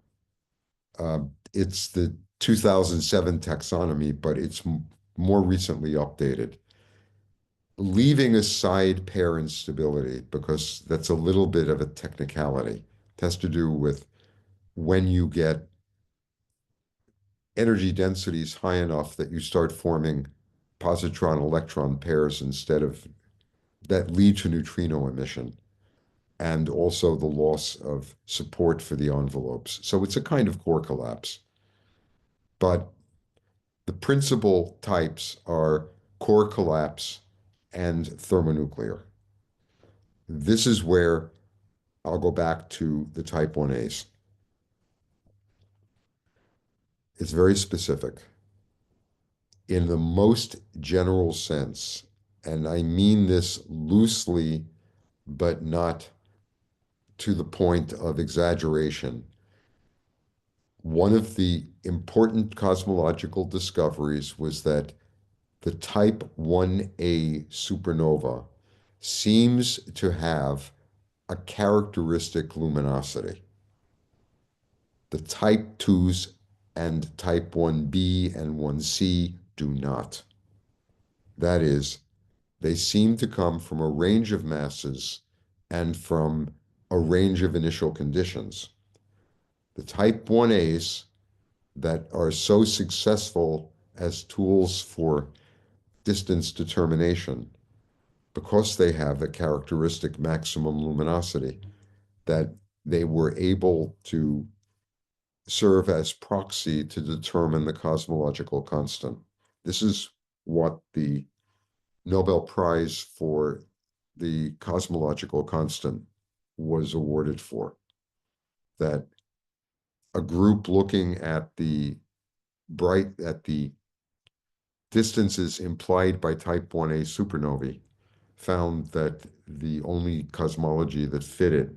It's the 2007 taxonomy, but it's more recently updated. Leaving aside pair instability, because that's a little bit of a technicality. It has to do with when you get energy densities high enough that you start forming positron-electron pairs instead of that lead to neutrino emission, and also the loss of support for the envelopes. So it's a kind of core collapse. But the principal types are core collapse and thermonuclear. This is where I'll go back to the type 1As. It's very specific. In the most general sense, and I mean this loosely, but not to the point of exaggeration, one of the important cosmological discoveries was that the type 1A supernova seems to have a characteristic luminosity. The type 2s and type 1B and 1C do not. That is, they seem to come from a range of masses and from a range of initial conditions. The type 1As that are so successful as tools for distance determination, because they have a characteristic maximum luminosity, that they were able to serve as proxy to determine the cosmological constant. This is what the Nobel Prize for the cosmological constant was awarded for. That a group looking at the distances implied by type 1A supernovae found that the only cosmology that fit it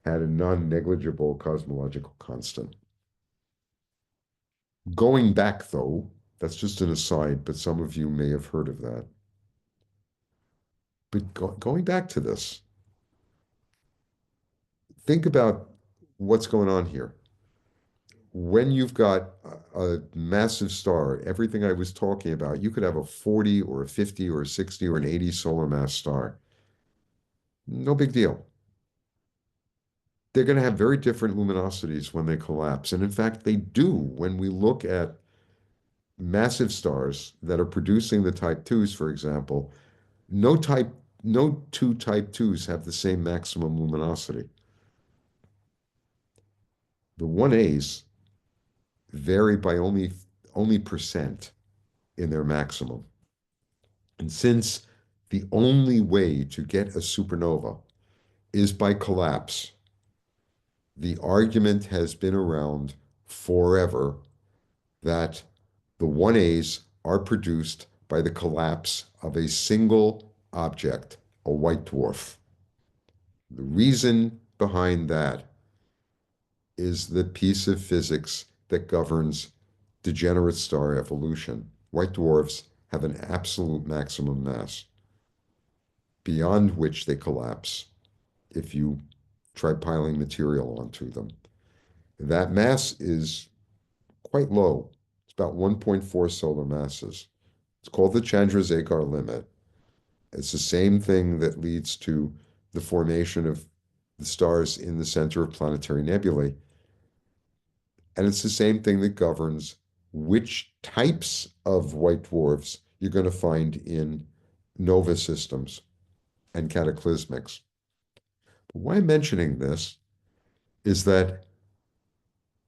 had a non-negligible cosmological constant. Going back, though, that's just an aside, but some of you may have heard of that. But going back to this, think about what's going on here. When you've got a massive star, everything I was talking about, you could have a 40 or a 50 or a 60 or an 80 solar mass star. No big deal. They're going to have very different luminosities when they collapse. And in fact, they do when we look at massive stars that are producing the type 2s, for example. No two type 2s have the same maximum luminosity. The 1As vary by only percent in their maximum. And since the only way to get a supernova is by collapse, the argument has been around forever that the 1As are produced by the collapse of a single object, a white dwarf. The reason behind that is the piece of physics that governs degenerate star evolution. White dwarfs have an absolute maximum mass, beyond which they collapse if you try piling material onto them. That mass is quite low. It's about 1.4 solar masses. It's called the Chandrasekhar limit. It's the same thing that leads to the formation of the stars in the center of planetary nebulae. And it's the same thing that governs which types of white dwarfs you're going to find in nova systems and cataclysmics. But why I'm mentioning this is that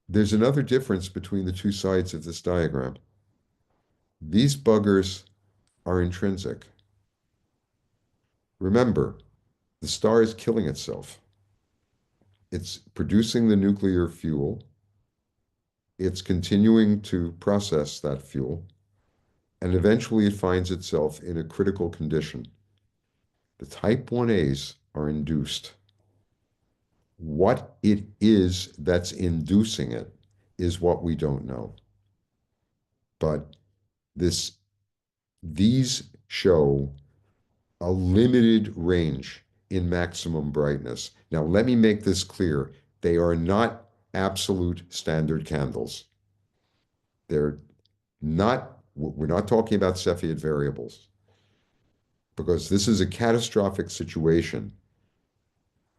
there's another difference between the two sides of this diagram. These buggers are intrinsic. Remember, the star is killing itself. It's producing the nuclear fuel. It's continuing to process that fuel. And eventually it finds itself in a critical condition. The type 1As are induced. What it is that's inducing it is what we don't know. But these show a limited range in maximum brightness. Now, let me make this clear. They are not absolute standard candles. They're not, we're not talking about Cepheid variables, because this is a catastrophic situation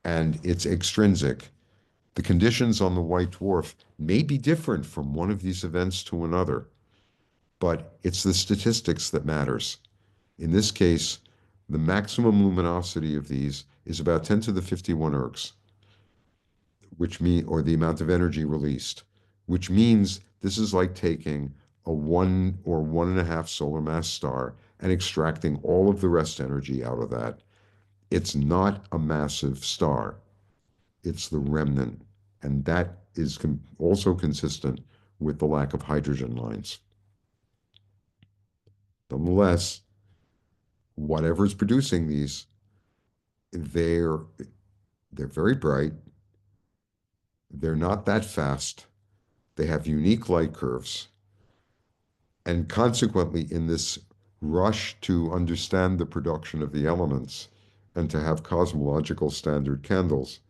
and it's extrinsic. The conditions on the white dwarf may be different from one of these events to another, but it's the statistics that matters. In this case, the maximum luminosity of these is about 10 to the 51 ergs, or the amount of energy released, which means this is like taking a 1 or 1.5 solar mass star and extracting all of the rest energy out of that. It's not a massive star. It's the remnant. And that is also consistent with the lack of hydrogen lines. Nonetheless, whatever's producing these, they're very bright. They're not that fast. They have unique light curves. And consequently, in this rush to understand the production of the elements and to have cosmological standard candles,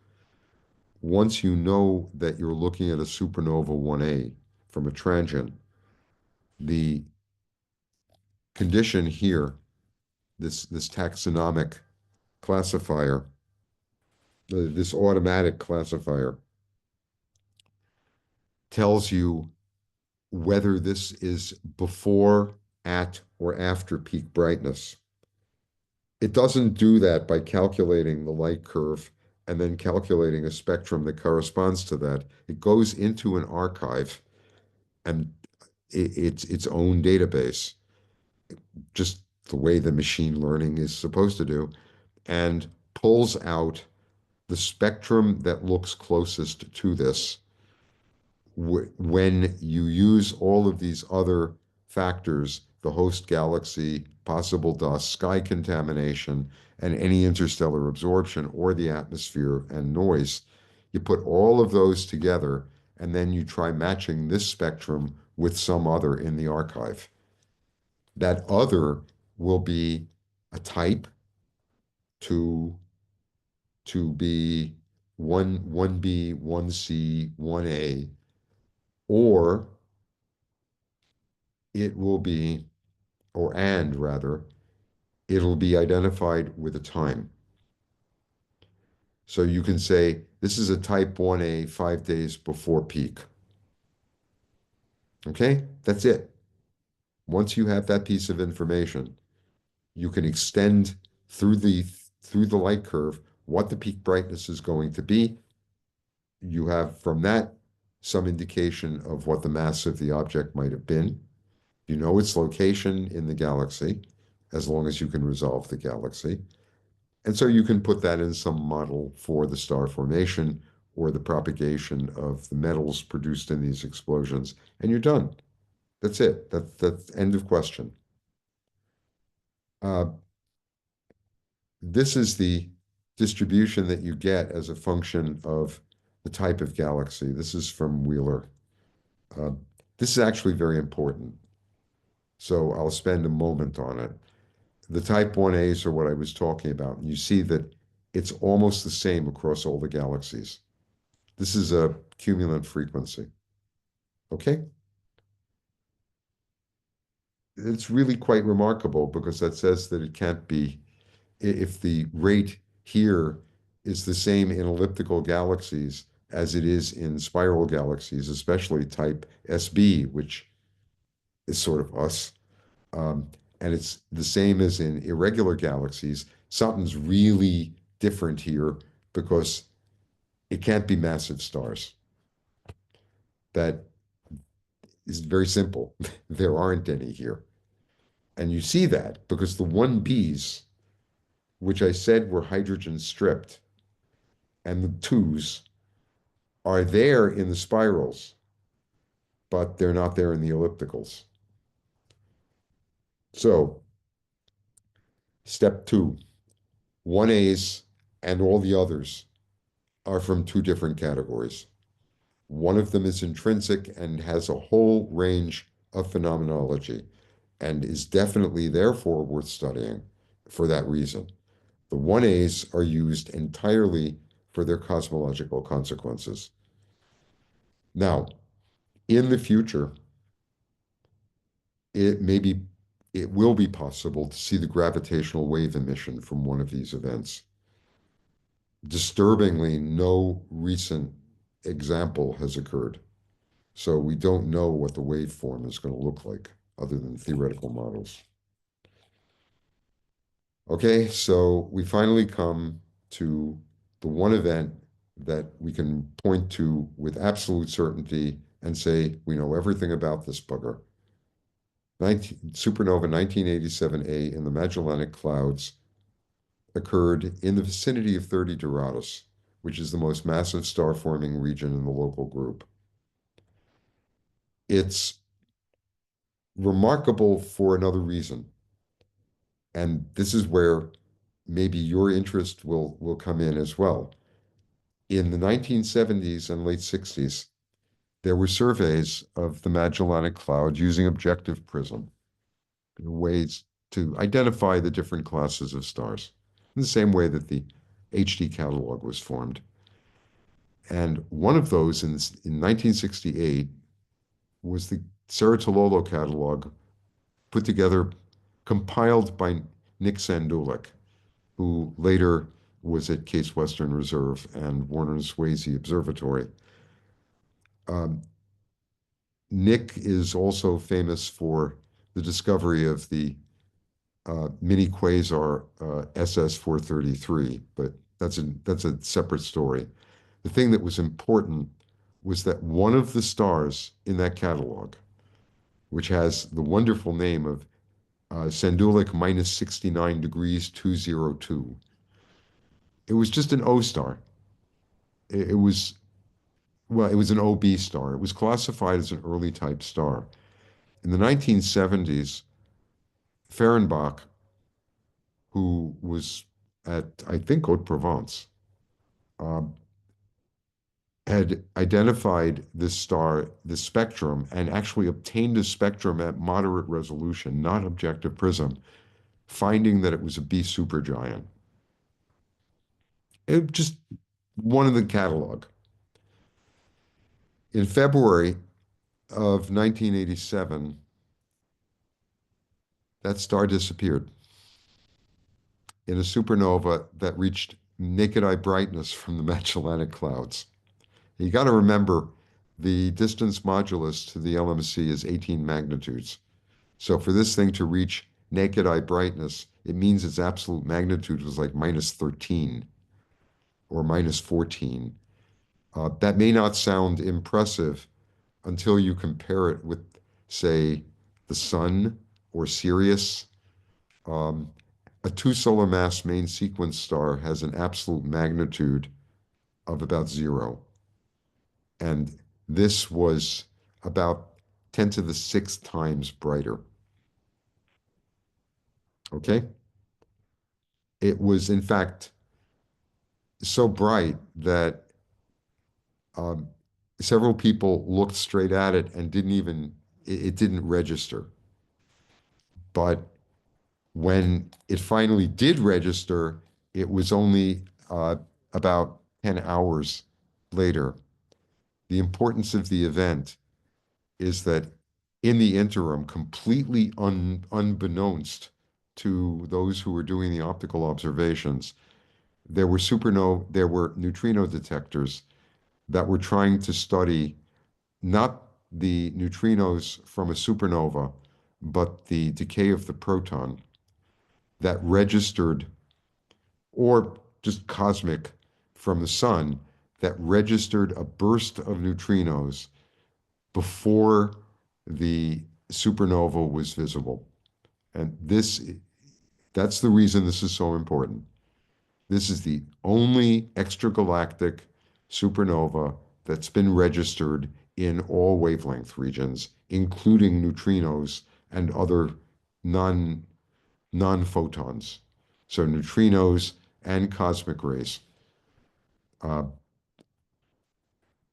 once you know that you're looking at a supernova 1A from a transient, the condition here, this taxonomic classifier, this automatic classifier, tells you whether this is before, at, or after peak brightness. It doesn't do that by calculating the light curve and then calculating a spectrum that corresponds to that. It goes into an archive and it's its own database, just the way the machine learning is supposed to do, and pulls out the spectrum that looks closest to this when you use all of these other factors, the host galaxy, possible dust, sky contamination, and any interstellar absorption or the atmosphere and noise, you put all of those together and then you try matching this spectrum with some other in the archive. That other will be a type to be 1B, 1C, 1A, or it will be, and rather, it'll be identified with a time. So you can say, this is a type 1A 5 days before peak. Okay, that's it. Once you have that piece of information, you can extend through the light curve what the peak brightness is going to be. You have from that some indication of what the mass of the object might have been. You know its location in the galaxy, as long as you can resolve the galaxy. And so you can put that in some model for the star formation or the propagation of the metals produced in these explosions, and you're done. That's it. That's end of question. This is the distribution that you get as a function of the type of galaxy. This is from Wheeler. This is actually very important. So I'll spend a moment on it. The type 1As are what I was talking about. And you see that it's almost the same across all the galaxies. This is a cumulant frequency. Okay? It's really quite remarkable because that says that it can't be, if the rate here is the same in elliptical galaxies as it is in spiral galaxies, especially type SB, which is sort of us, and it's the same as in irregular galaxies, something's really different here because it can't be massive stars. That is very simple. There aren't any here. And you see that because the 1Bs, which I said were hydrogen stripped, and the 2s are there in the spirals, but they're not there in the ellipticals. So, step 2, 1As and all the others are from two different categories. One of them is intrinsic and has a whole range of phenomenology and is definitely therefore worth studying for that reason. The 1As are used entirely for their cosmological consequences. Now, in the future, it will be possible to see the gravitational wave emission from one of these events. Disturbingly, no recent example has occurred. So we don't know what the waveform is going to look like other than theoretical models. Okay, so we finally come to the one event that we can point to with absolute certainty and say, we know everything about this bugger. Supernova 1987A in the Magellanic Clouds occurred in the vicinity of 30 Doradus, which is the most massive star-forming region in the local group. It's remarkable for another reason. And this is where maybe your interest will come in as well. In the 1970s and late 60s, there were surveys of the Magellanic Cloud using objective prism, ways to identify the different classes of stars, in the same way that the HD catalog was formed. And one of those in 1968 was the Ceratololo catalog put together, compiled by Nick Sandulik, who later was at Case Western Reserve and Warner Swayze Observatory. Nick is also famous for the discovery of the mini quasar SS433, but that's a separate story. The thing that was important was that one of the stars in that catalog, which has the wonderful name of Sandulik minus 69 degrees 202, it was just an O star. It was an OB star. It was classified as an early type star. In the 1970s, Fehrenbach, who was at, I think, Haute-Provence, had identified this star, the spectrum, and actually obtained a spectrum at moderate resolution, not objective prism, finding that it was a B supergiant. It just one in the catalog. In February of 1987, that star disappeared in a supernova that reached naked eye brightness from the Magellanic Clouds. You got to remember the distance modulus to the LMC is 18 magnitudes. So for this thing to reach naked eye brightness, it means its absolute magnitude was like minus 13 or minus 14. That may not sound impressive until you compare it with, say, the Sun or Sirius. A two solar mass main sequence star has an absolute magnitude of about 0. And this was about 10 to the 6th times brighter. Okay? It was, in fact, so bright that several people looked straight at it and it didn't register. But when it finally did register, it was only about 10 hours later. The importance of the event is that in the interim, completely unbeknownst to those who were doing the optical observations, there were neutrino detectors that were trying to study not the neutrinos from a supernova, but the decay of the proton that registered, or just cosmic from the sun, that registered a burst of neutrinos before the supernova was visible. And that's the reason this is so important. This is the only extragalactic supernova that's been registered in all wavelength regions, including neutrinos and other non-photons. So neutrinos and cosmic rays.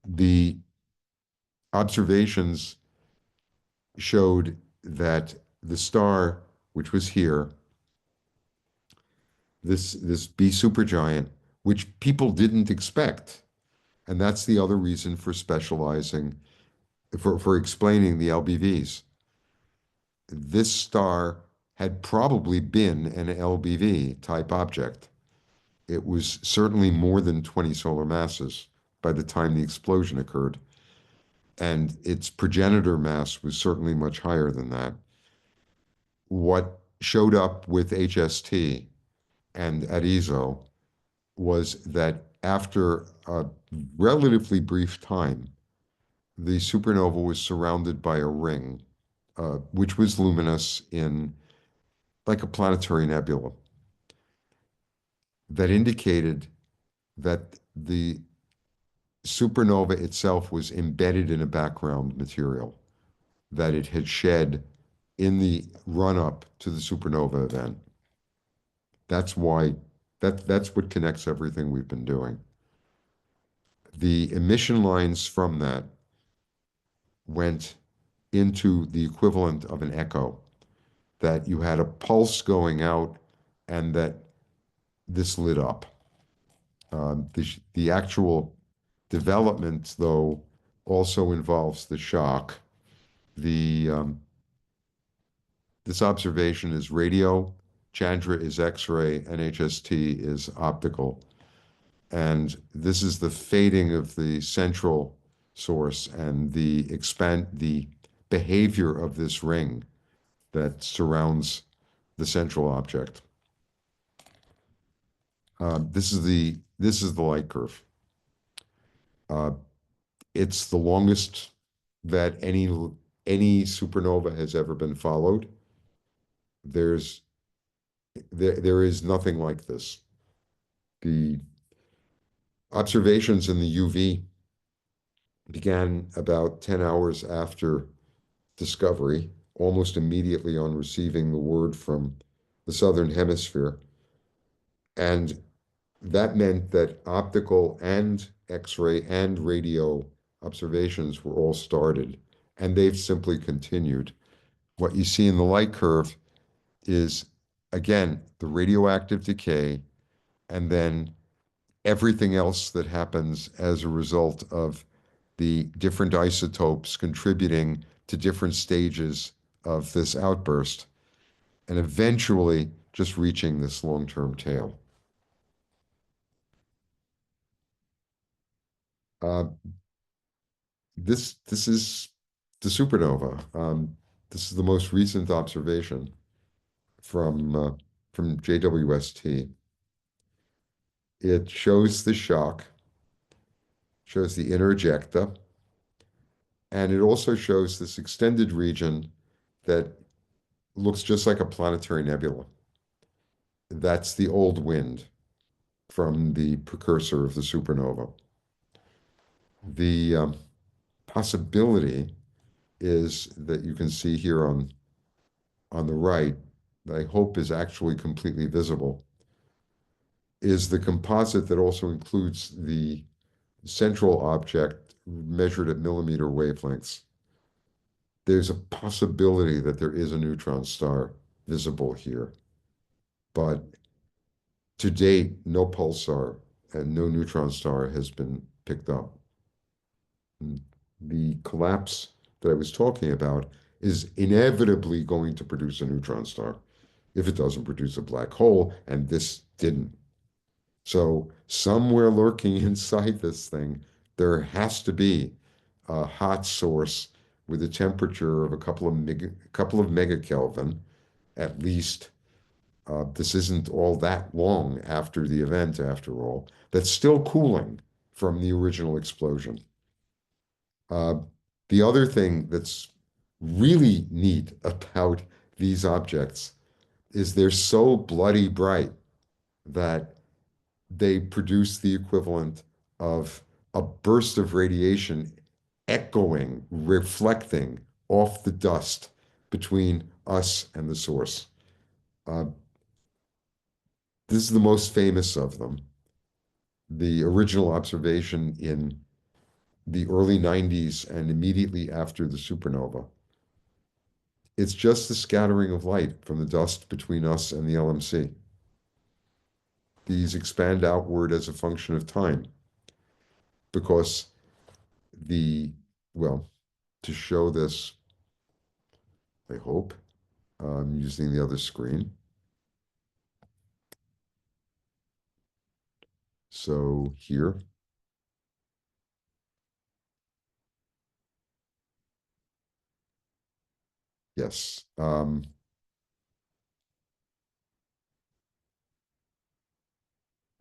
The observations showed that the star, which was here, this B supergiant, which people didn't expect, and that's the other reason for specializing, for explaining the LBVs. This star had probably been an LBV type object. It was certainly more than 20 solar masses by the time the explosion occurred. And its progenitor mass was certainly much higher than that. What showed up with HST and at ESO was that after a relatively brief time, the supernova was surrounded by a ring, which was luminous in like a planetary nebula, that indicated that the supernova itself was embedded in a background material that it had shed in the run-up to the supernova event. That's why, that's what connects everything we've been doing. The emission lines from that went into the equivalent of an echo, that you had a pulse going out and that this lit up. The actual development, though, also involves the shock. This observation is radio, Chandra is X-ray, and HST is optical. And this is the fading of the central source and the behavior of this ring that surrounds the central object. This is the light curve. It's the longest that any supernova has ever been followed. There is nothing like this. The observations in the UV began about 10 hours after discovery, almost immediately on receiving the word from the Southern Hemisphere. And that meant that optical and X-ray and radio observations were all started, and they've simply continued. What you see in the light curve is, again, the radioactive decay, and then everything else that happens as a result of the different isotopes contributing to different stages of this outburst, and eventually just reaching this long-term tail. This is the supernova. This is the most recent observation from JWST. It shows the shock, shows the inner ejecta, and it also shows this extended region that looks just like a planetary nebula. That's the old wind from the precursor of the supernova. The possibility is that you can see here on the right, that I hope is actually completely visible, is the composite that also includes the central object measured at millimeter wavelengths. There's a possibility that there is a neutron star visible here, but to date, no pulsar and no neutron star has been picked up. The collapse that I was talking about is inevitably going to produce a neutron star if it doesn't produce a black hole, and this didn't. So somewhere lurking inside this thing, there has to be a hot source with a temperature of a couple of megakelvin, at least. This isn't all that long after the event, after all, that's still cooling from the original explosion. The other thing that's really neat about these objects is they're so bloody bright that they produce the equivalent of a burst of radiation echoing, reflecting off the dust between us and the source. This is the most famous of them. The original observation in the early 90s and immediately after the supernova. It's just the scattering of light from the dust between us and the LMC. These expand outward as a function of time because well, to show this, I hope, I'm using the other screen. So here, yes.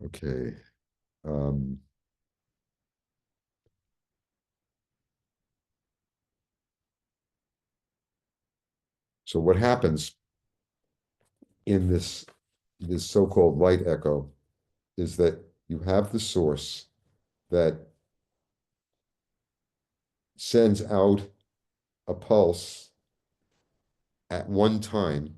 Okay. So what happens in this so-called light echo is that you have the source that sends out a pulse at one time,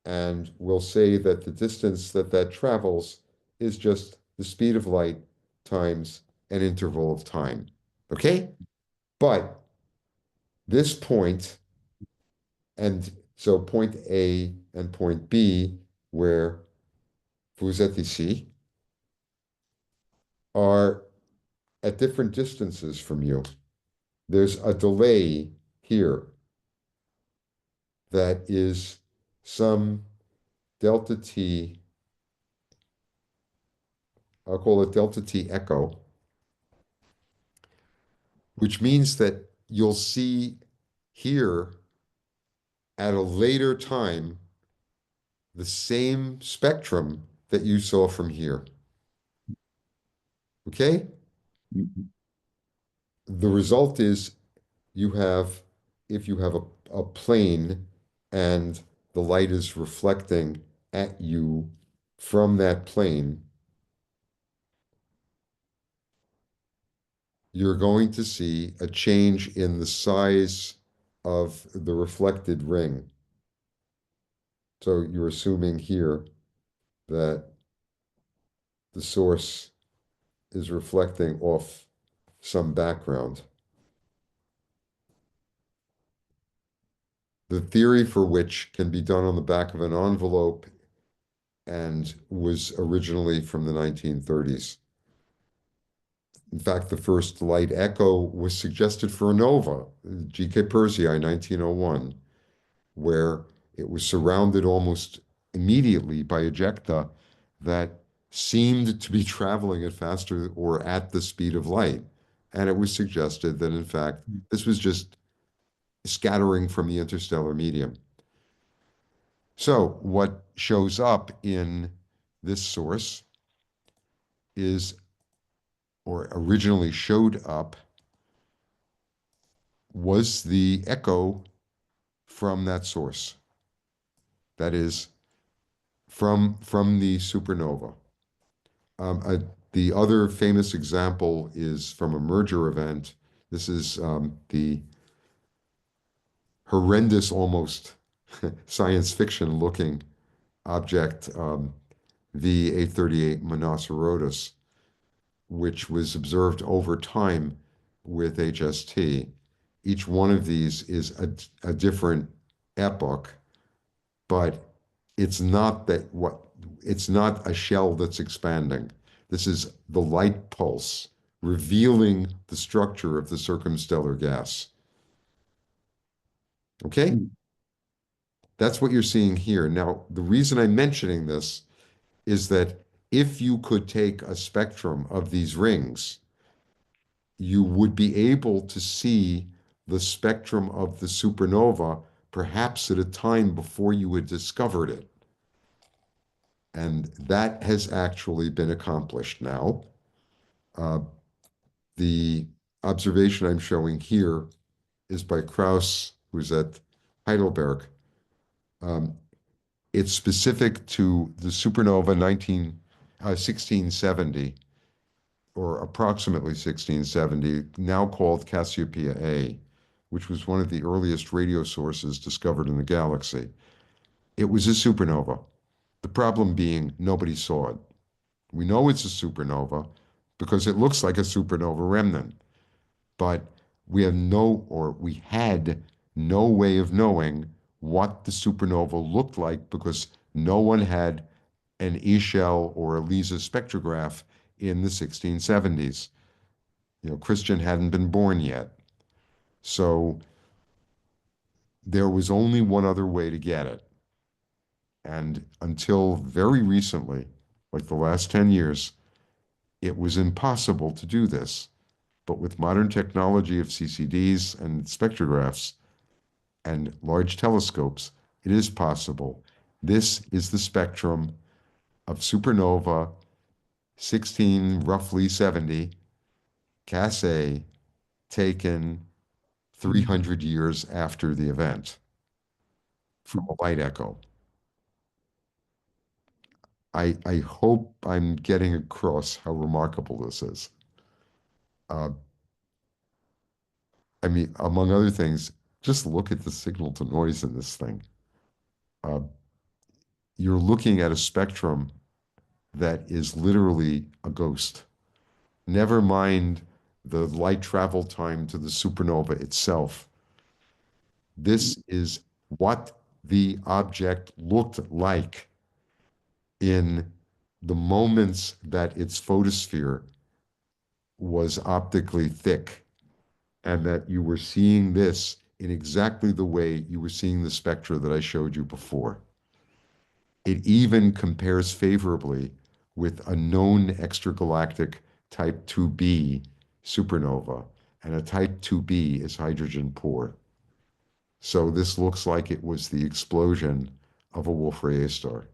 and we'll say that the distance that travels is just the speed of light times an interval of time. Okay? But this point, and so point A and point B, where vous êtes ici, are at different distances from you. There's a delay here that is some delta t, I'll call it delta t echo, which means that you'll see here at a later time the same spectrum that you saw from here. Okay? The result is if you have a plane and the light is reflecting at you from that plane, you're going to see a change in the size of the reflected ring. So you're assuming here that the source is reflecting off some background. The theory for which can be done on the back of an envelope and was originally from the 1930s. In fact, the first light echo was suggested for a nova, G.K. Persei, 1901, where it was surrounded almost immediately by ejecta that seemed to be traveling at faster or at the speed of light. And it was suggested that, in fact, this was just scattering from the interstellar medium. So what shows up in this source is, or originally showed up, was the echo from that source. That is, from the supernova. The other famous example is from a merger event. This is the horrendous, almost science fiction looking object, V838 Monocerotis, which was observed over time with HST. Each one of these is a different epoch, but it's not a shell that's expanding. This is the light pulse revealing the structure of the circumstellar gas. Okay? That's what you're seeing here. Now, the reason I'm mentioning this is that if you could take a spectrum of these rings, you would be able to see the spectrum of the supernova perhaps at a time before you had discovered it. And that has actually been accomplished now. The observation I'm showing here is by Krauss, who's at Heidelberg. It's specific to the supernova 1670, or approximately 1670, now called Cassiopeia A, which was one of the earliest radio sources discovered in the galaxy. It was a supernova. The problem being nobody saw it. We know it's a supernova because it looks like a supernova remnant, but we had no way of knowing what the supernova looked like because no one had an E-shell or a LISA spectrograph in the 1670s. Christian hadn't been born yet. So there was only one other way to get it. And until very recently, like the last 10 years, it was impossible to do this. But with modern technology of CCDs and spectrographs and large telescopes, it is possible. This is the spectrum of supernova 16, roughly 70, Cas A, taken 300 years after the event from a light echo. I hope I'm getting across how remarkable this is. I mean, among other things, just look at the signal to noise in this thing. You're looking at a spectrum that is literally a ghost. Never mind the light travel time to the supernova itself. This is what the object looked like in the moments that its photosphere was optically thick, and that you were seeing this in exactly the way you were seeing the spectra that I showed you before. It even compares favorably with a known extragalactic type 2b supernova, and a type 2b is hydrogen poor. So this looks like it was the explosion of a Wolf-Rayet star,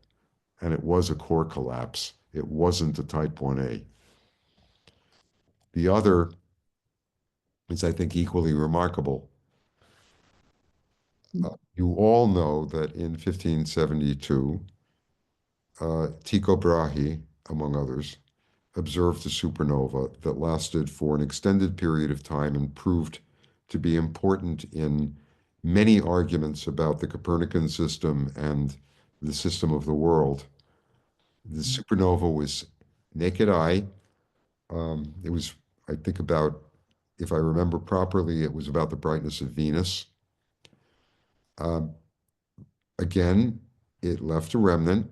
and it was a core collapse. It wasn't a type 1a. The other is, I think, equally remarkable. You all know that in 1572, Tycho Brahe, among others, observed a supernova that lasted for an extended period of time and proved to be important in many arguments about the Copernican system and the system of the world. The supernova was naked eye. It was, I think, about, if I remember properly, it was about the brightness of Venus. Again, it left a remnant.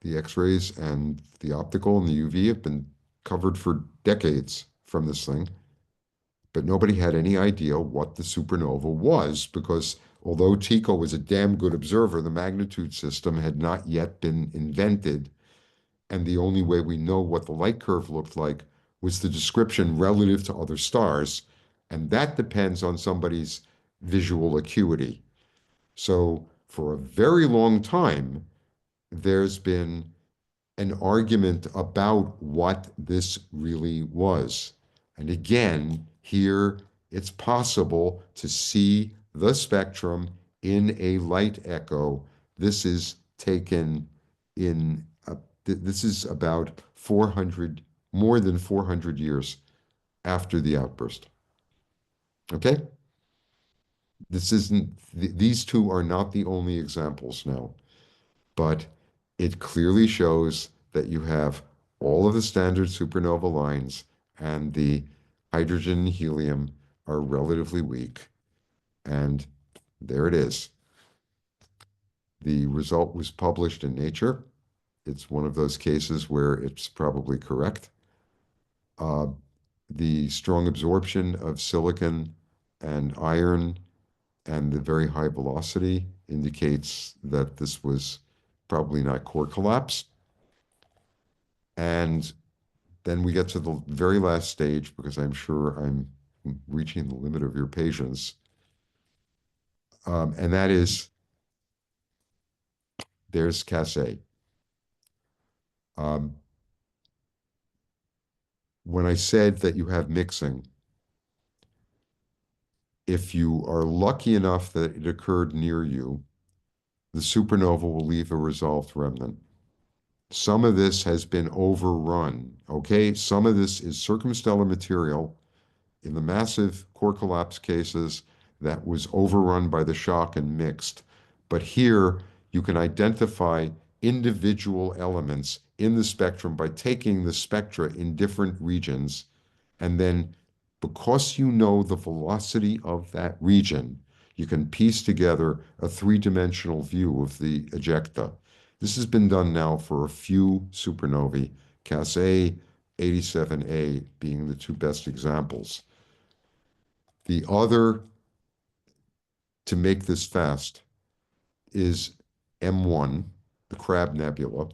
The X-rays and the optical and the UV have been covered for decades from this thing, but nobody had any idea what the supernova was, because although Tycho was a damn good observer, the magnitude system had not yet been invented, and the only way we know what the light curve looked like was the description relative to other stars, and that depends on somebody's visual acuity. So for a very long time, there's been an argument about what this really was. And again, here it's possible to see the spectrum in a light echo. This is taken in, this is about 400, more than 400 years after the outburst. Okay? This isn't, these two are not the only examples now, but it clearly shows that you have all of the standard supernova lines, and the hydrogen and helium are relatively weak. And there it is. The result was published in Nature. It's one of those cases where it's probably correct. The strong absorption of silicon and iron and the very high velocity indicates that this was probably not core collapse. And then we get to the very last stage, because I'm sure I'm reaching the limit of your patience. And that is, there's Cas A. When I said that you have mixing, if you are lucky enough that it occurred near you, the supernova will leave a resolved remnant. Some of this has been overrun, okay? Some of this is circumstellar material. In the massive core collapse cases, that was overrun by the shock and mixed. But here, you can identify individual elements in the spectrum by taking the spectra in different regions and then because you know the velocity of that region, you can piece together a three-dimensional view of the ejecta. This has been done now for a few supernovae, Cas A, 87A being the two best examples. The other, to make this fast, is M1, the Crab Nebula,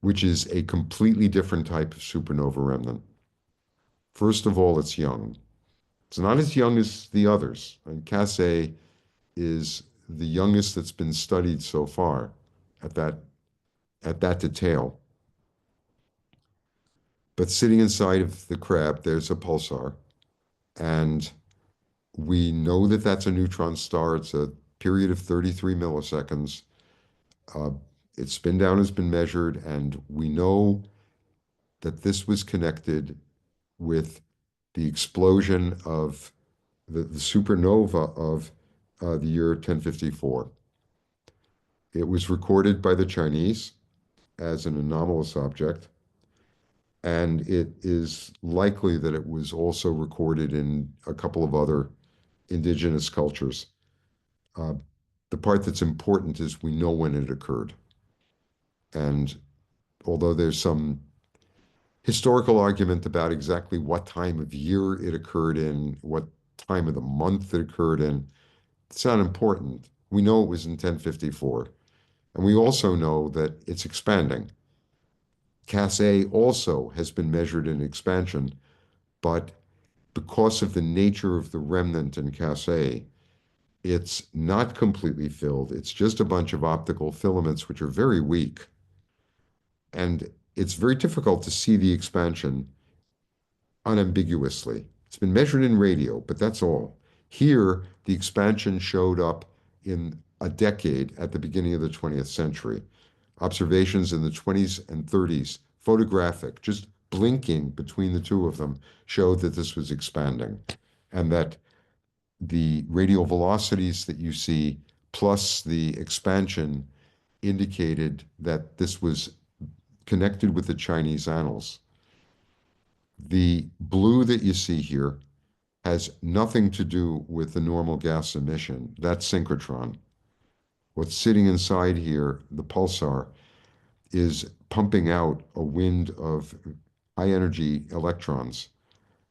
which is a completely different type of supernova remnant. First of all, it's young. It's not as young as the others. And Cas A is the youngest that's been studied so far at that detail. But sitting inside of the crab, there's a pulsar. And we know that that's a neutron star. It's a period of 33 milliseconds. Its spin down has been measured, and we know that this was connected with the explosion of the supernova of the year 1054. It was recorded by the Chinese as an anomalous object, and it is likely that it was also recorded in a couple of other indigenous cultures. The part that's important is we know when it occurred. And although there's some historical argument about exactly what time of year it occurred in, what time of the month it occurred in, it's not important. We know it was in 1054. And we also know that it's expanding. Cas A also has been measured in expansion, but because of the nature of the remnant in Cas A, it's not completely filled. It's just a bunch of optical filaments, which are very weak. And it's very difficult to see the expansion unambiguously. It's been measured in radio, but that's all. Here, the expansion showed up in a decade at the beginning of the 20th century. Observations in the 20s and 30s, photographic, just blinking between the two of them, showed that this was expanding, and that the radial velocities that you see plus the expansion indicated that this was connected with the Chinese annals. The blue that you see here has nothing to do with the normal gas emission. That's synchrotron. What's sitting inside here, the pulsar, is pumping out a wind of high energy electrons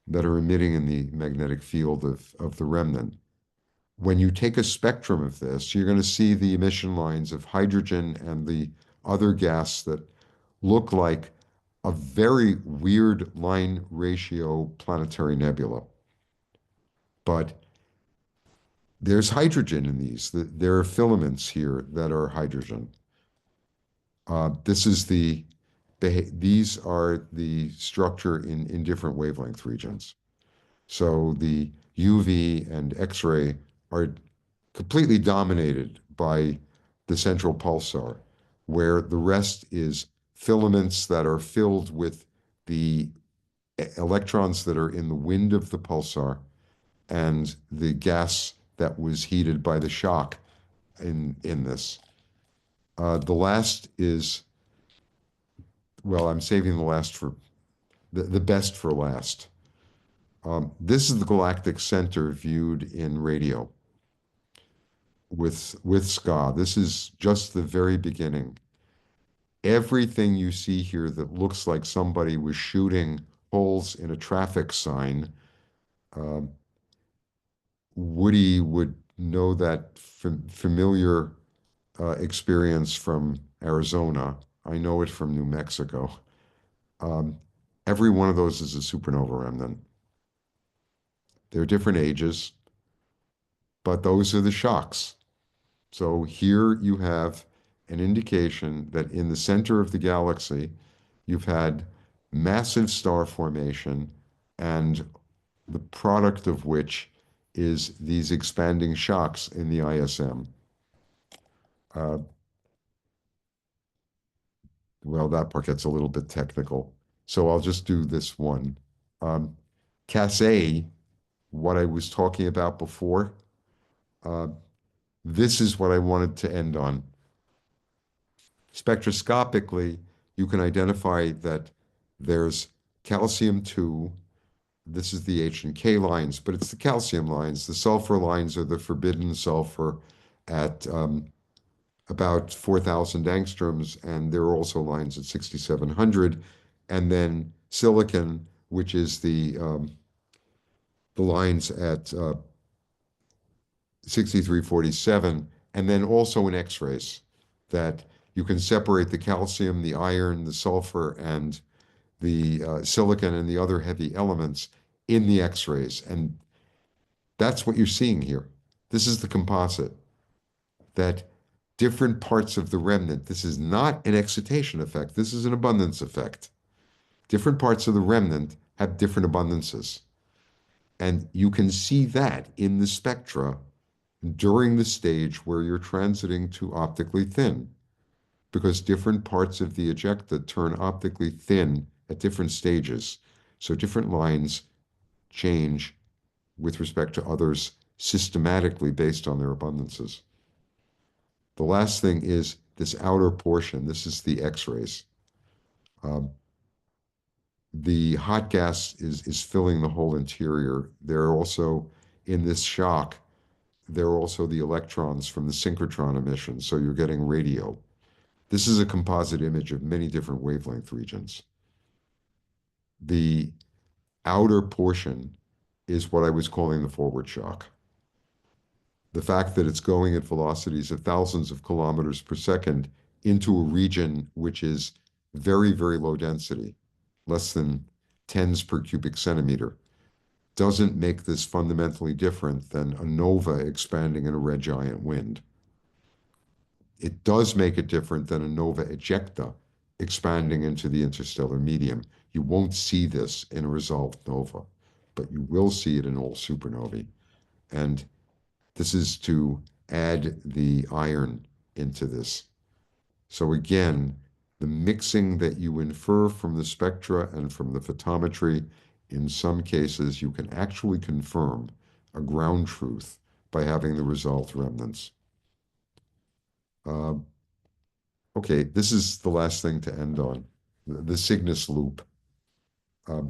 that are emitting in the magnetic field of the remnant. When you take a spectrum of this, you're going to see the emission lines of hydrogen and the other gas that look like a very weird line ratio planetary nebula. But there's hydrogen in these. There are filaments here that are hydrogen. These are the structure in different wavelength regions. So the UV and X-ray are completely dominated by the central pulsar, where the rest is filaments that are filled with the electrons that are in the wind of the pulsar and the gas that was heated by the shock in this. The last is, well, I'm saving the last for the best for last. This is the galactic center viewed in radio with SCA. This is just the very beginning. Everything you see here that looks like somebody was shooting holes in a traffic sign, Woody would know that familiar experience from Arizona. I know it from New Mexico. Every one of those is a supernova remnant. They're different ages, but those are the shocks. So here you have an indication that in the center of the galaxy, you've had massive star formation, and the product of which is these expanding shocks in the ISM. Well, that part gets a little bit technical, so I'll just do this one. Cas A, what I was talking about before, this is what I wanted to end on. Spectroscopically, you can identify that there's calcium-2 This is the H and K lines, but it's the calcium lines. The sulfur lines are the forbidden sulfur at about 4,000 angstroms, and there are also lines at 6,700. And then silicon, which is the lines at 6347, and then also in X-rays that you can separate the calcium, the iron, the sulfur, and the silicon and the other heavy elements in the X-rays. And that's what you're seeing here. This is the composite, that different parts of the remnant, this is not an excitation effect, this is an abundance effect. Different parts of the remnant have different abundances. And you can see that in the spectra during the stage where you're transiting to optically thin, because different parts of the ejecta turn optically thin at different stages. So different lines change with respect to others systematically based on their abundances. The last thing is this outer portion. This is the X-rays. The hot gas is filling the whole interior. There are also, in this shock, there are also the electrons from the synchrotron emission, so you're getting radio. This is a composite image of many different wavelength regions. The outer portion is what I was calling the forward shock. The fact that it's going at velocities of thousands of kilometers per second into a region which is very, very low density, less than tens per cubic centimeter, doesn't make this fundamentally different than a nova expanding in a red giant wind. It does make it different than a nova ejecta expanding into the interstellar medium. You won't see this in a resolved nova, but you will see it in all supernovae. And this is to add the iron into this. So again, the mixing that you infer from the spectra and from the photometry, in some cases, you can actually confirm a ground truth by having the resolved remnants. Okay, this is the last thing to end on, the Cygnus loop.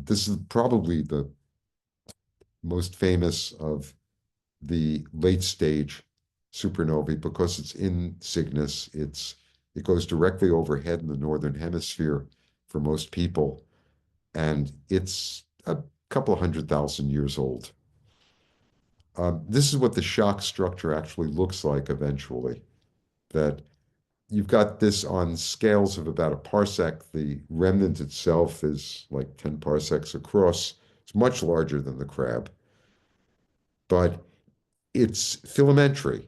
This is probably the most famous of the late stage supernovae because it's in Cygnus. It goes directly overhead in the northern hemisphere for most people, and it's a couple of 100,000 years old. This is what the shock structure actually looks like eventually, that you've got this on scales of about a parsec. The remnant itself is like 10 parsecs across. It's much larger than the crab, but it's filamentary.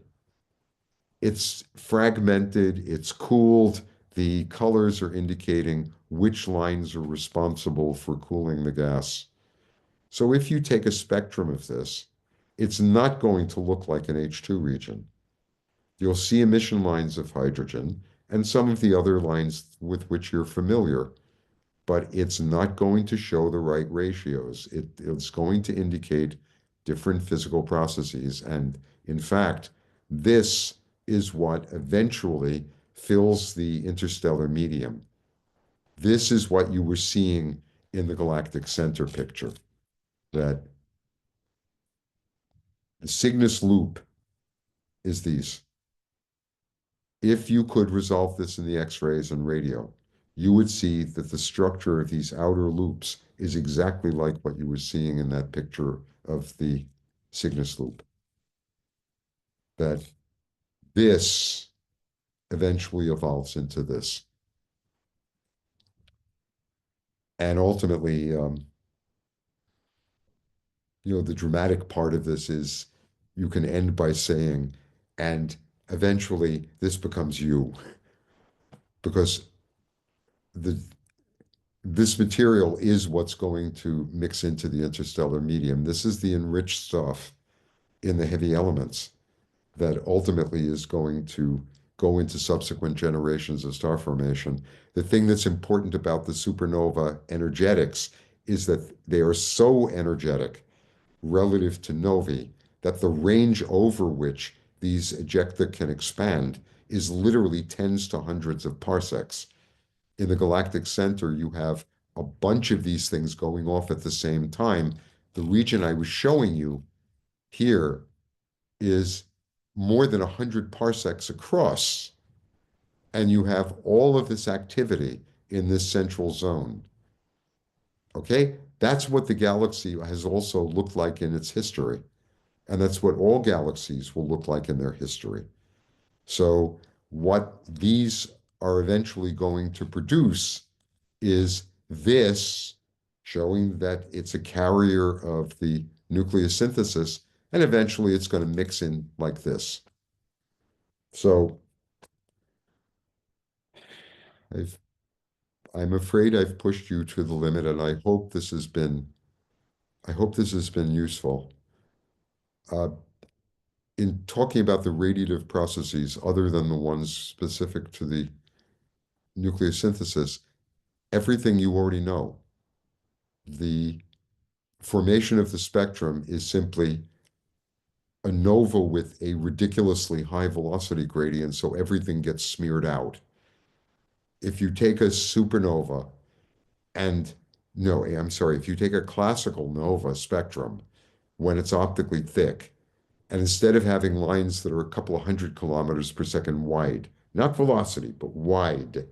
It's fragmented, it's cooled. The colors are indicating which lines are responsible for cooling the gas. So if you take a spectrum of this, it's not going to look like an H2 region. You'll see emission lines of hydrogen and some of the other lines with which you're familiar, but it's not going to show the right ratios. It's going to indicate different physical processes. And in fact, this is what eventually fills the interstellar medium. This is what you were seeing in the galactic center picture, that the Cygnus loop is these. If you could resolve this in the X-rays and radio, you would see that the structure of these outer loops is exactly like what you were seeing in that picture of the Cygnus loop. That this eventually evolves into this. And ultimately, the dramatic part of this is you can end by saying, and eventually this becomes you, because this material is what's going to mix into the interstellar medium. This is the enriched stuff in the heavy elements that ultimately is going to go into subsequent generations of star formation. The thing that's important about the supernova energetics is that they are so energetic relative to novae that the range over which these ejecta can expand is literally tens to hundreds of parsecs. In the galactic center, you have a bunch of these things going off at the same time, the region I was showing you here is more than 100 parsecs across, and you have all of this activity in this central zone. Okay? That's what the galaxy has also looked like in its history. And that's what all galaxies will look like in their history. So what these are eventually going to produce is this, showing that it's a carrier of the nucleosynthesis, and eventually it's going to mix in like this. So I'm afraid I've pushed you to the limit, and I hope this has been useful. In talking about the radiative processes, other than the ones specific to the nucleosynthesis, everything you already know. The formation of the spectrum is simply a nova with a ridiculously high velocity gradient, so everything gets smeared out. If you take a supernova and, no, I'm sorry, if you take a classical nova spectrum when it's optically thick, and instead of having lines that are a couple of 100 km/s wide, not velocity, but wide,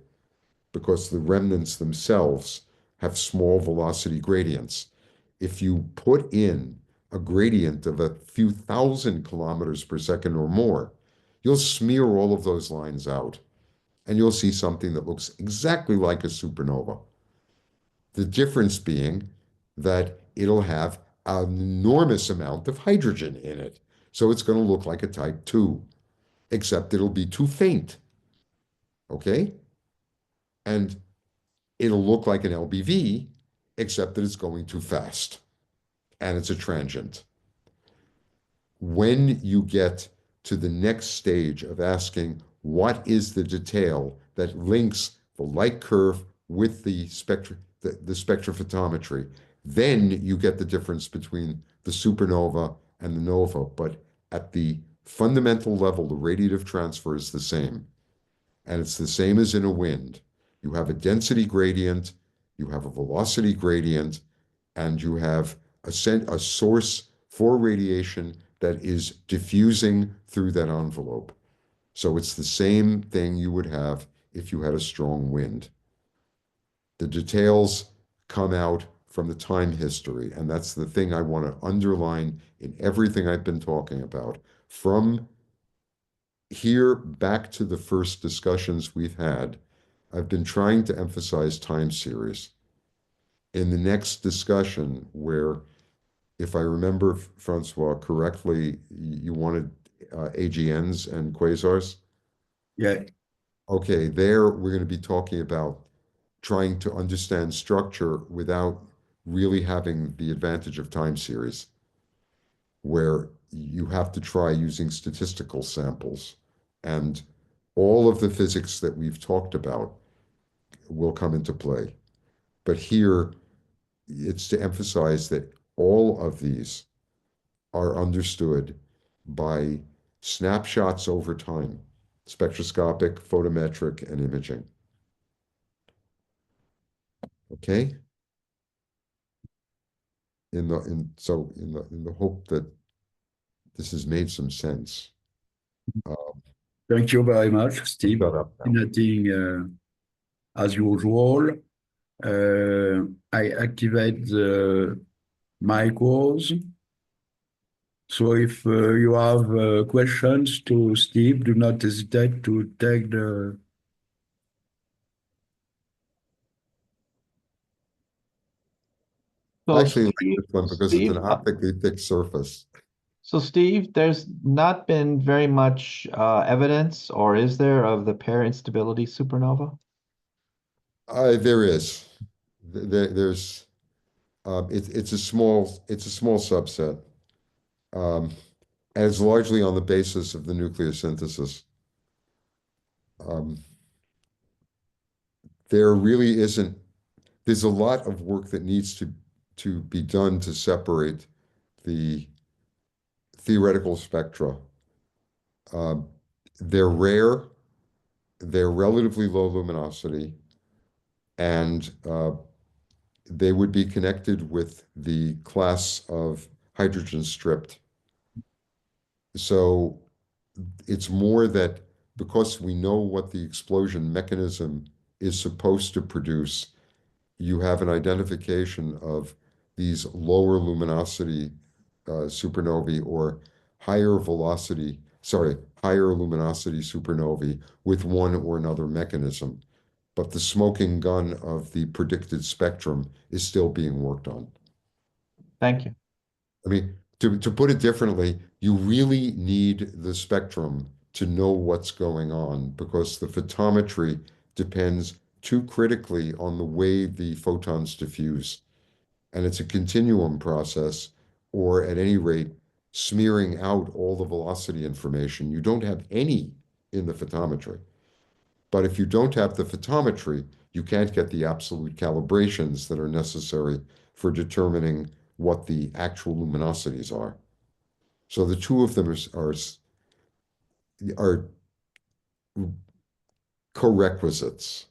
because the remnants themselves have small velocity gradients. If you put in a gradient of a few 1,000 km/s or more, you'll smear all of those lines out, and you'll see something that looks exactly like a supernova. The difference being that it'll have an enormous amount of hydrogen in it. So it's going to look like a type 2, except it'll be too faint. Okay? And it'll look like an LBV, except that it's going too fast and it's a transient. When you get to the next stage of asking what is the detail that links the light curve with the spectrophotometry, then you get the difference between the supernova and the nova. But at the fundamental level, the radiative transfer is the same. And it's the same as in a wind. You have a density gradient, you have a velocity gradient, and you have a source for radiation that is diffusing through that envelope. So it's the same thing you would have if you had a strong wind. The details come out from the time history, and that's the thing I want to underline in everything I've been talking about. From here back to the first discussions we've had, I've been trying to emphasize time series. In the next discussion, where, if I remember, Francois, correctly, you wanted AGNs and quasars? Yeah. Okay, there we're going to be talking about trying to understand structure without really having the advantage of time series, where you have to try using statistical samples. And all of the physics that we've talked about will come into play. But here, it's to emphasize that all of these are understood by snapshots over time, spectroscopic, photometric, and imaging. Okay? In the hope that this has made some sense. Thank you very much, Steve. Shut up now. Nothing as usual. I activate the micros. So if you have questions to Steve, do not hesitate to take the. So Actually, like Steve, this one because it's an Steve, optically thick surface. so Steve, there's not been very much evidence, or is there, of the pair instability supernova? There is. There's it's a small subset, and it's largely on the basis of the nucleosynthesis. There really isn't. There's a lot of work that needs to be done to separate the theoretical spectra. They're rare. They're relatively low luminosity, and they would be connected with the class of hydrogen stripped. So it's more that because we know what the explosion mechanism is supposed to produce, you have an identification of these lower luminosity supernovae or higher luminosity supernovae with one or another mechanism. But the smoking gun of the predicted spectrum is still being worked on. Thank you. I mean, to put it differently, you really need the spectrum to know what's going on because the photometry depends too critically on the way the photons diffuse. And it's a continuum process, or at any rate, smearing out all the velocity information. You don't have any in the photometry. But if you don't have the photometry, you can't get the absolute calibrations that are necessary for determining what the actual luminosities are. So the two of them are co-requisites.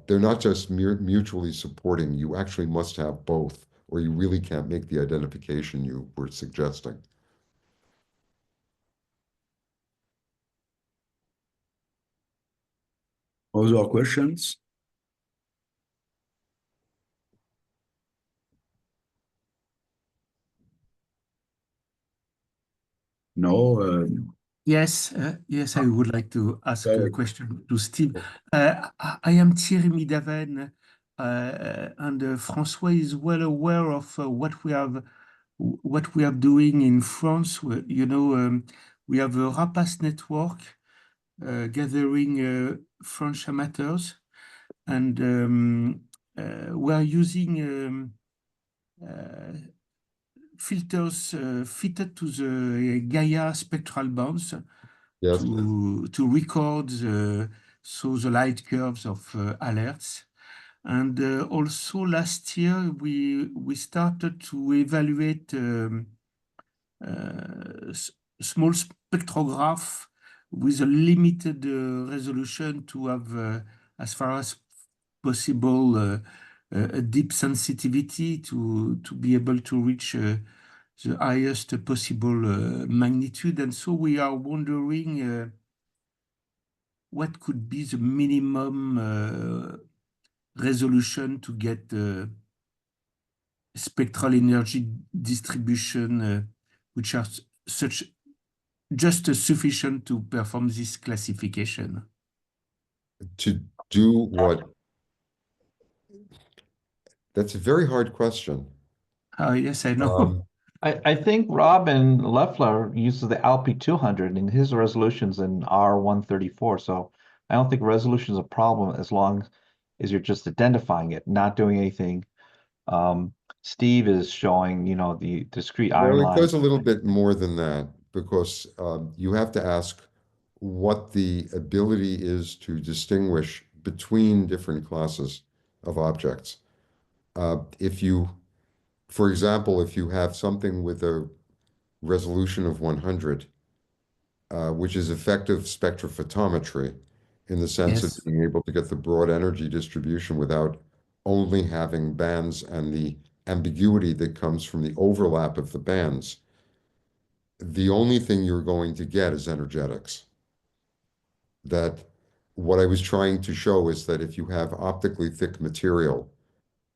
They're not just mutually supporting. You actually must have both, or you really can't make the identification you were suggesting. Other questions? No. Yes, yes, I would like to ask a Sorry. question to Steve. I am Thierry Midaven, and François is well aware of what we are doing in France. You know, we have a Rapace network gathering French amateurs, and we are using filters fitted to the Gaia spectral bands Yes. to record the light curves of alerts. And also last year we started to evaluate small spectrograph with a limited resolution to have as far as possible a deep sensitivity to be able to reach the highest possible magnitude. And so we are wondering what could be the minimum resolution to get spectral energy distribution, which are such just sufficient to perform this classification. To do what? That's a very hard question. Yes, I know. I think Robin Leffler uses the Alpi 200 and his resolution's in R134. So I don't think resolution is a problem as long as you're just identifying it, not doing anything. Steve is showing, you know, the discrete iron Well, it goes lines. a little bit more than that because you have to ask what the ability is to distinguish between different classes of objects. If you, for example, if you have something with a resolution of 100, which is effective spectrophotometry in the sense of Yes. being able to get the broad energy distribution without only having bands and the ambiguity that comes from the overlap of the bands. The only thing you're going to get is energetics. That what I was trying to show is that if you have optically thick material,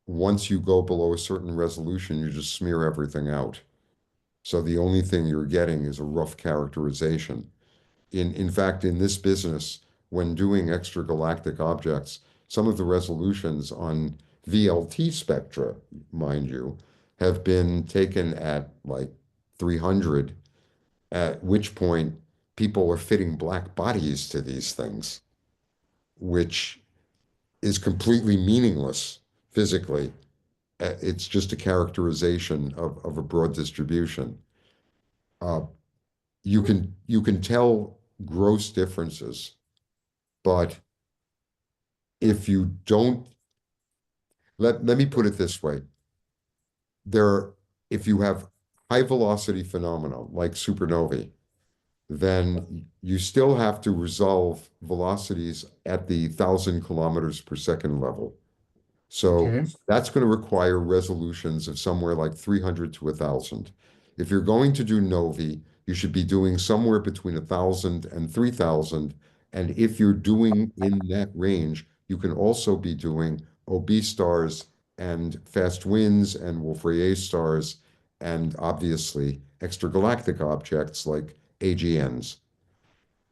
once you go below a certain resolution, you just smear everything out. So the only thing you're getting is a rough characterization. In fact, in this business, when doing extragalactic objects, some of the resolutions on VLT spectra, mind you, have been taken at like 300, at which point people are fitting black bodies to these things, which is completely meaningless physically. It's just a characterization of a broad distribution. Uh, you can tell gross differences, but if you don't, let me put it this way. If you have high velocity phenomena like supernovae, then you still have to resolve velocities at the 1,000 kilometers per second level. So Okay. that's going to require resolutions of somewhere like 300 to 1,000. If you're going to do novae, you should be doing somewhere between 1,000 and 3,000. And if you're doing in that range, you can also be doing OB stars and fast winds and Wolf-Rayet stars, and obviously extragalactic objects like AGNs,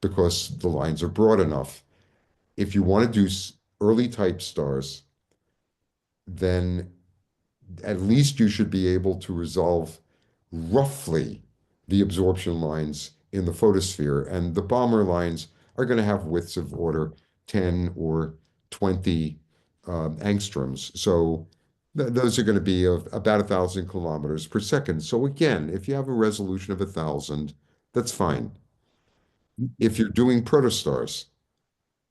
because the lines are broad enough. If you want to do early type stars, then at least you should be able to resolve roughly the absorption lines in the photosphere. And the Balmer lines are going to have widths of order 10 or 20 angstroms. So those are going to be of about 1,000 kilometers per second. So again, if you have a resolution of 1,000, that's fine. If you're doing protostars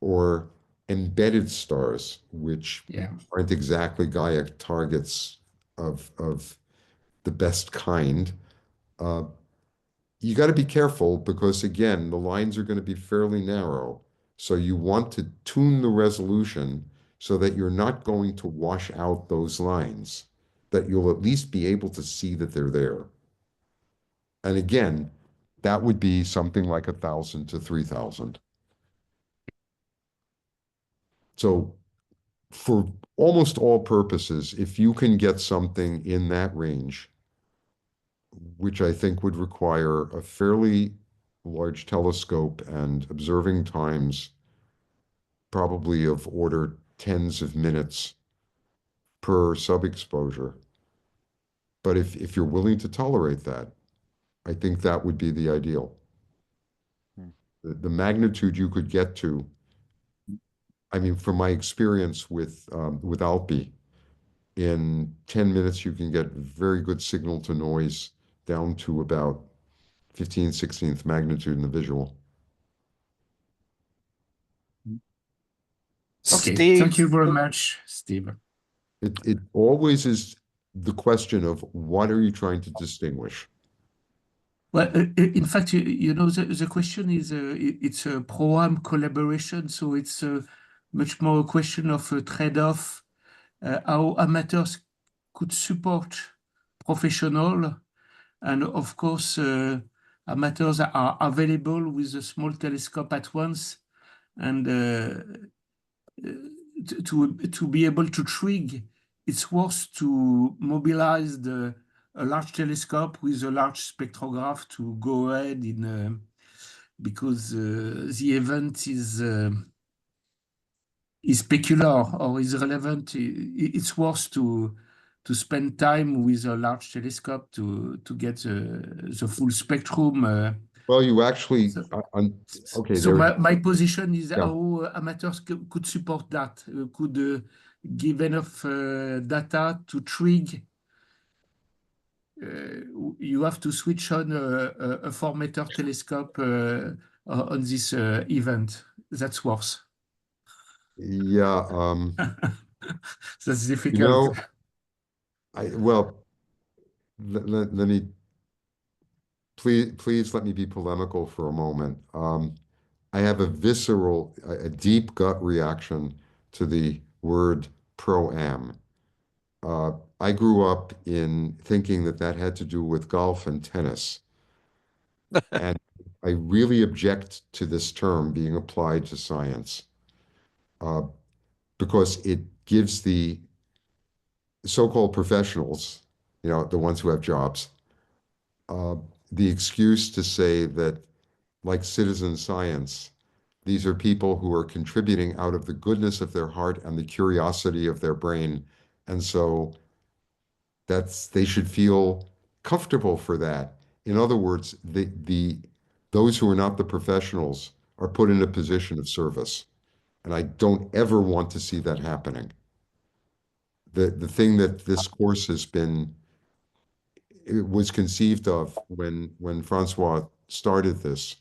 or embedded stars, which Yeah. aren't exactly Gaia targets of the best kind, uh, you got to be careful because, again, the lines are going to be fairly narrow. So you want to tune the resolution so that you're not going to wash out those lines, that you'll at least be able to see that they're there. And again, that would be something like 1,000 to 3,000. So for almost all purposes, if you can get something in that range, which I think would require a fairly large telescope and observing times, probably of order tens of minutes per sub-exposure. But if you're willing to tolerate that, I think that would be the ideal. The magnitude you could get to, I mean, from my experience with Alpi, in 10 minutes you can get very good signal to noise down to about 15, 16th magnitude in the visual. Okay. Steve, Thank you very much, Steve. It always is the question of what are you trying to distinguish? Well, in fact, you know, the question is, it's a program collaboration, so it's much more a question of a trade-off, how amateurs could support professional, and of course, amateurs are available with a small telescope at once, and to be able to trig, it's worth to mobilize a large telescope with a large spectrograph to go ahead in because the event is peculiar or is relevant. It's worth to spend time with a large telescope to get the full spectrum. Well, you actually, So, okay, so there, my position is yeah. how amateurs could support that, could give enough data to trig. You have to switch on a 4-meter telescope on this event. That's worse. Yeah, That's you difficult. know, well, let me, please let me be polemical for a moment. I have a visceral, a deep gut reaction to the word pro-am. I grew up in thinking that that had to do with golf and tennis. And I really object to this term being applied to science uh, because it gives the so-called professionals, you know, the ones who have jobs, uh, the excuse to say that, like citizen science, these are people who are contributing out of the goodness of their heart and the curiosity of their brain. And so they should feel comfortable for that. In other words, those who are not the professionals are put in a position of service. And I don't ever want to see that happening. The thing that this course it was conceived of when Francois started this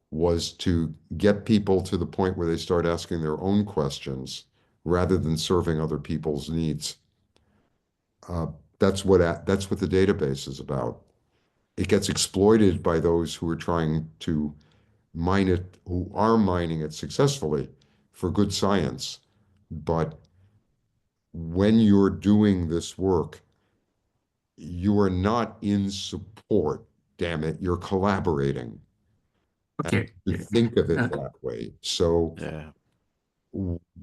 was to get people to the point where they start asking their own questions rather than serving other people's needs. That's what the database is about. It gets exploited by those who are trying to mine it, who are mining it successfully for good science. But when you're doing this work, you are not in support, damn it, you're collaborating. Okay. You think of it Uh, that way. So Yeah.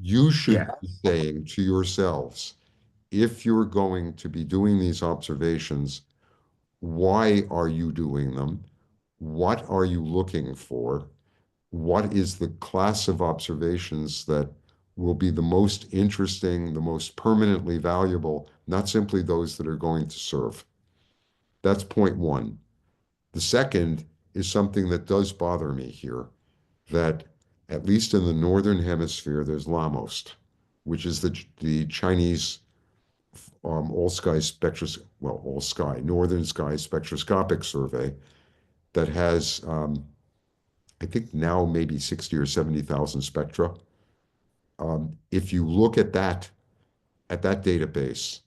you should yeah. be saying to yourselves, if you're going to be doing these observations, why are you doing them? What are you looking for? What is the class of observations that will be the most interesting, the most permanently valuable, not simply those that are going to serve? That's point one. The second is something that does bother me here, that at least in the northern hemisphere, there's LAMOST, which is the Chinese northern sky spectroscopic survey that has, I think now maybe 60 or 70,000 spectra. If you look at that database,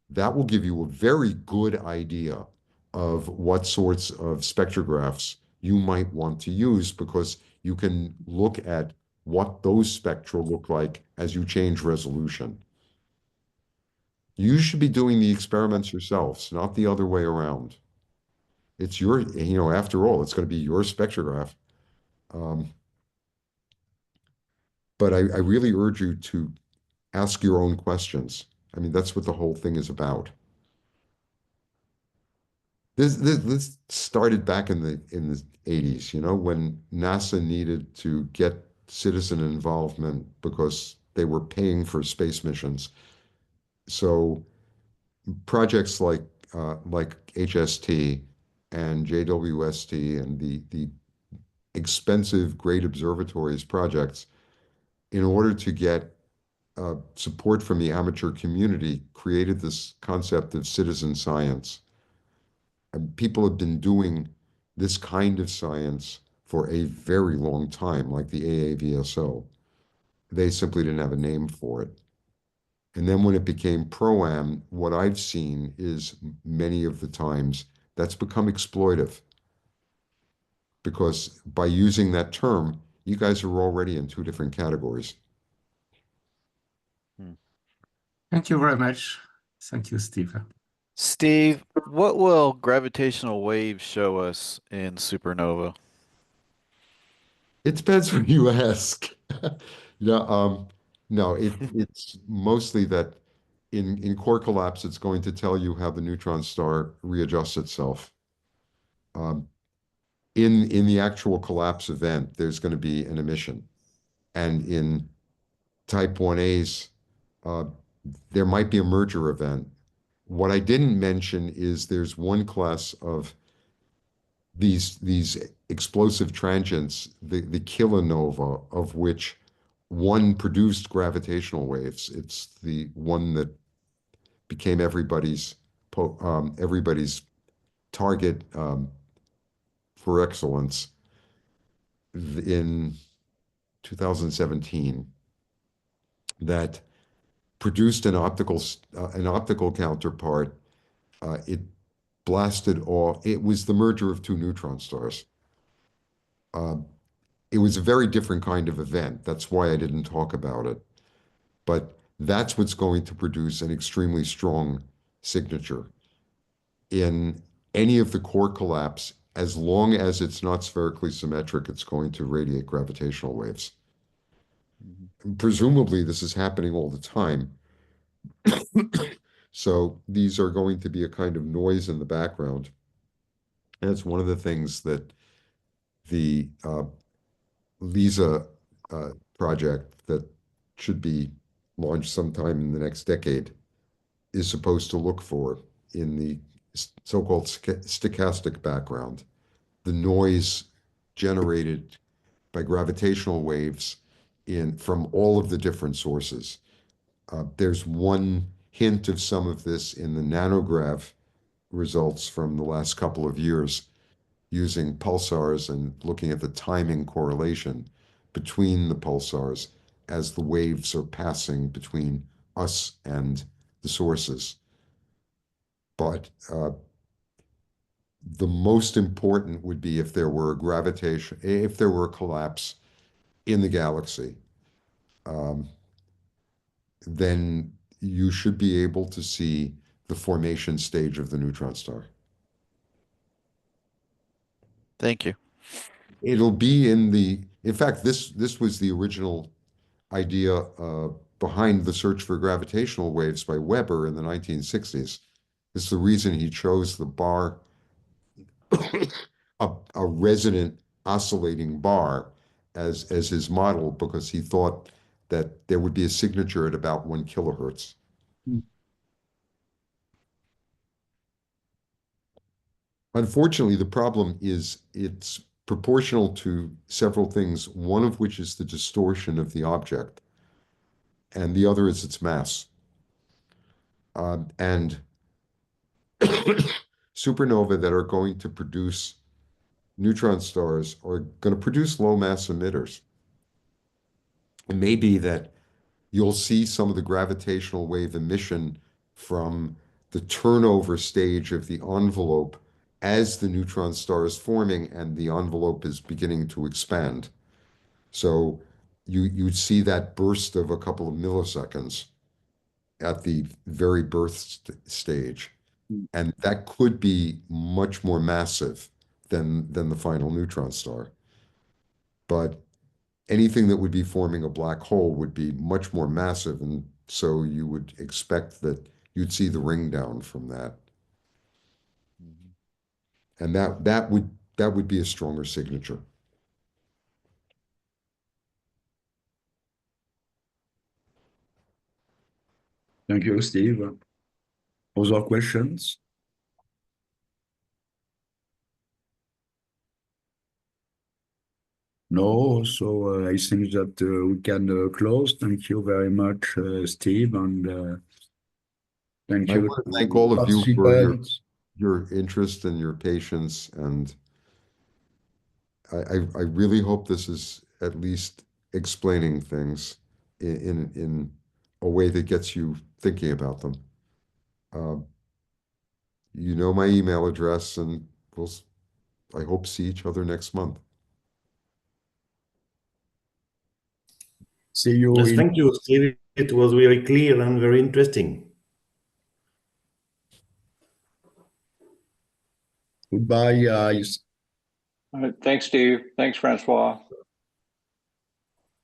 that will give you a very good idea of what sorts of spectrographs you might want to use, because you can look at what those spectra look like as you change resolution. You should be doing the experiments yourselves, not the other way around. It's your, after all, it's going to be your spectrograph. Um, but I really urge you to ask your own questions. I mean, that's what the whole thing is about. This started back in the 80s, when NASA needed to get citizen involvement because they were paying for space missions. So projects like HST and JWST and the expensive great observatories projects, in order to get support from the amateur community, created this concept of citizen science. And people have been doing this kind of science for a very long time, like the AAVSO. They simply didn't have a name for it. And then when it became pro-am, what I've seen is many of the times that's become exploitive, because by using that term, you guys are already in two different categories. Thank you very much. Thank you, Steve. Steve, what will gravitational waves show us in supernova? It depends when you ask. No, it's mostly that in core collapse, it's going to tell you how the neutron star readjusts itself. Um, in the actual collapse event, there's going to be an emission. And in type 1As, uh, there might be a merger event. What I didn't mention is there's one class of these explosive transients, the kilonova, of which one produced gravitational waves. It's the one that became everybody's target for excellence in 2017, that produced an optical counterpart. It blasted off. It was the merger of two neutron stars. It was a very different kind of event. That's why I didn't talk about it. But that's what's going to produce an extremely strong signature. In any of the core collapse, as long as it's not spherically symmetric, it's going to radiate gravitational waves. Presumably, this is happening all the time. So these are going to be a kind of noise in the background. And it's one of the things that the LISA project that should be launched sometime in the next decade is supposed to look for in the so-called stochastic background, the noise generated by gravitational waves from all of the different sources. There's one hint of some of this in the nanograv results from the last couple of years, using pulsars and looking at the timing correlation between the pulsars as the waves are passing between us and the sources. But the most important would be if there were a collapse in the galaxy, then you should be able to see the formation stage of the neutron star. Thank you. It'll be in fact, this was the original idea behind the search for gravitational waves by Weber in the 1960s. It's the reason he chose the bar, a resonant oscillating bar as his model, because he thought that there would be a signature at about 1 kilohertz. Unfortunately, the problem is it's proportional to several things, one of which is the distortion of the object, and the other is its mass. And supernovae that are going to produce neutron stars are going to produce low mass emitters. It may be that you'll see some of the gravitational wave emission from the turnover stage of the envelope as the neutron star is forming and the envelope is beginning to expand. So you'd see that burst of a couple of milliseconds at the very birth stage. And that could be much more massive than the final neutron star. But anything that would be forming a black hole would be much more massive, and so you would expect that you'd see the ring down from that. And that would be a stronger signature. Thank you, Steve. Other questions? No, so I think that we can close. Thank you very much, Steve, and thank I you want to to thank all of you for participants. your interest and your patience, and I really hope this is at least explaining things in a way that gets you thinking about them. You know my email address, and I hope see each other next month. See you Yes, in thank you, Steve. It was very clear and very interesting. goodbye, guys. All right, thanks, Steve. Thanks, Francois.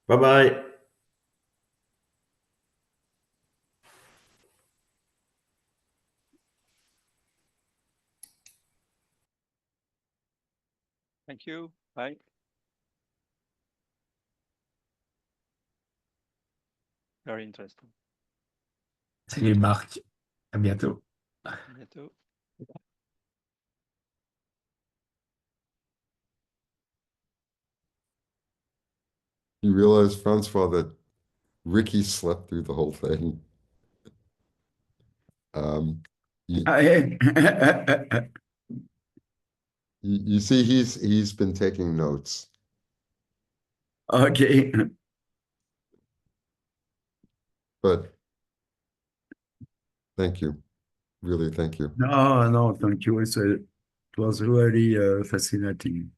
Bye-bye. Thank you. Bye. Very interesting. Salut Marc. À bientôt. À bientôt. You realize, Francois, that Ricky slept through the whole thing. You, you see, he's been taking notes. Okay. But thank you. Really, thank you. No, thank you. It was really fascinating.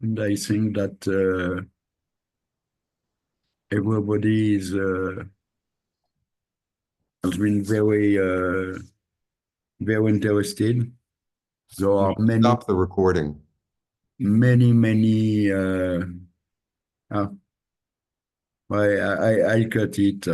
And I think that everybody has been very interested. There are Stop the recording. many I cut it.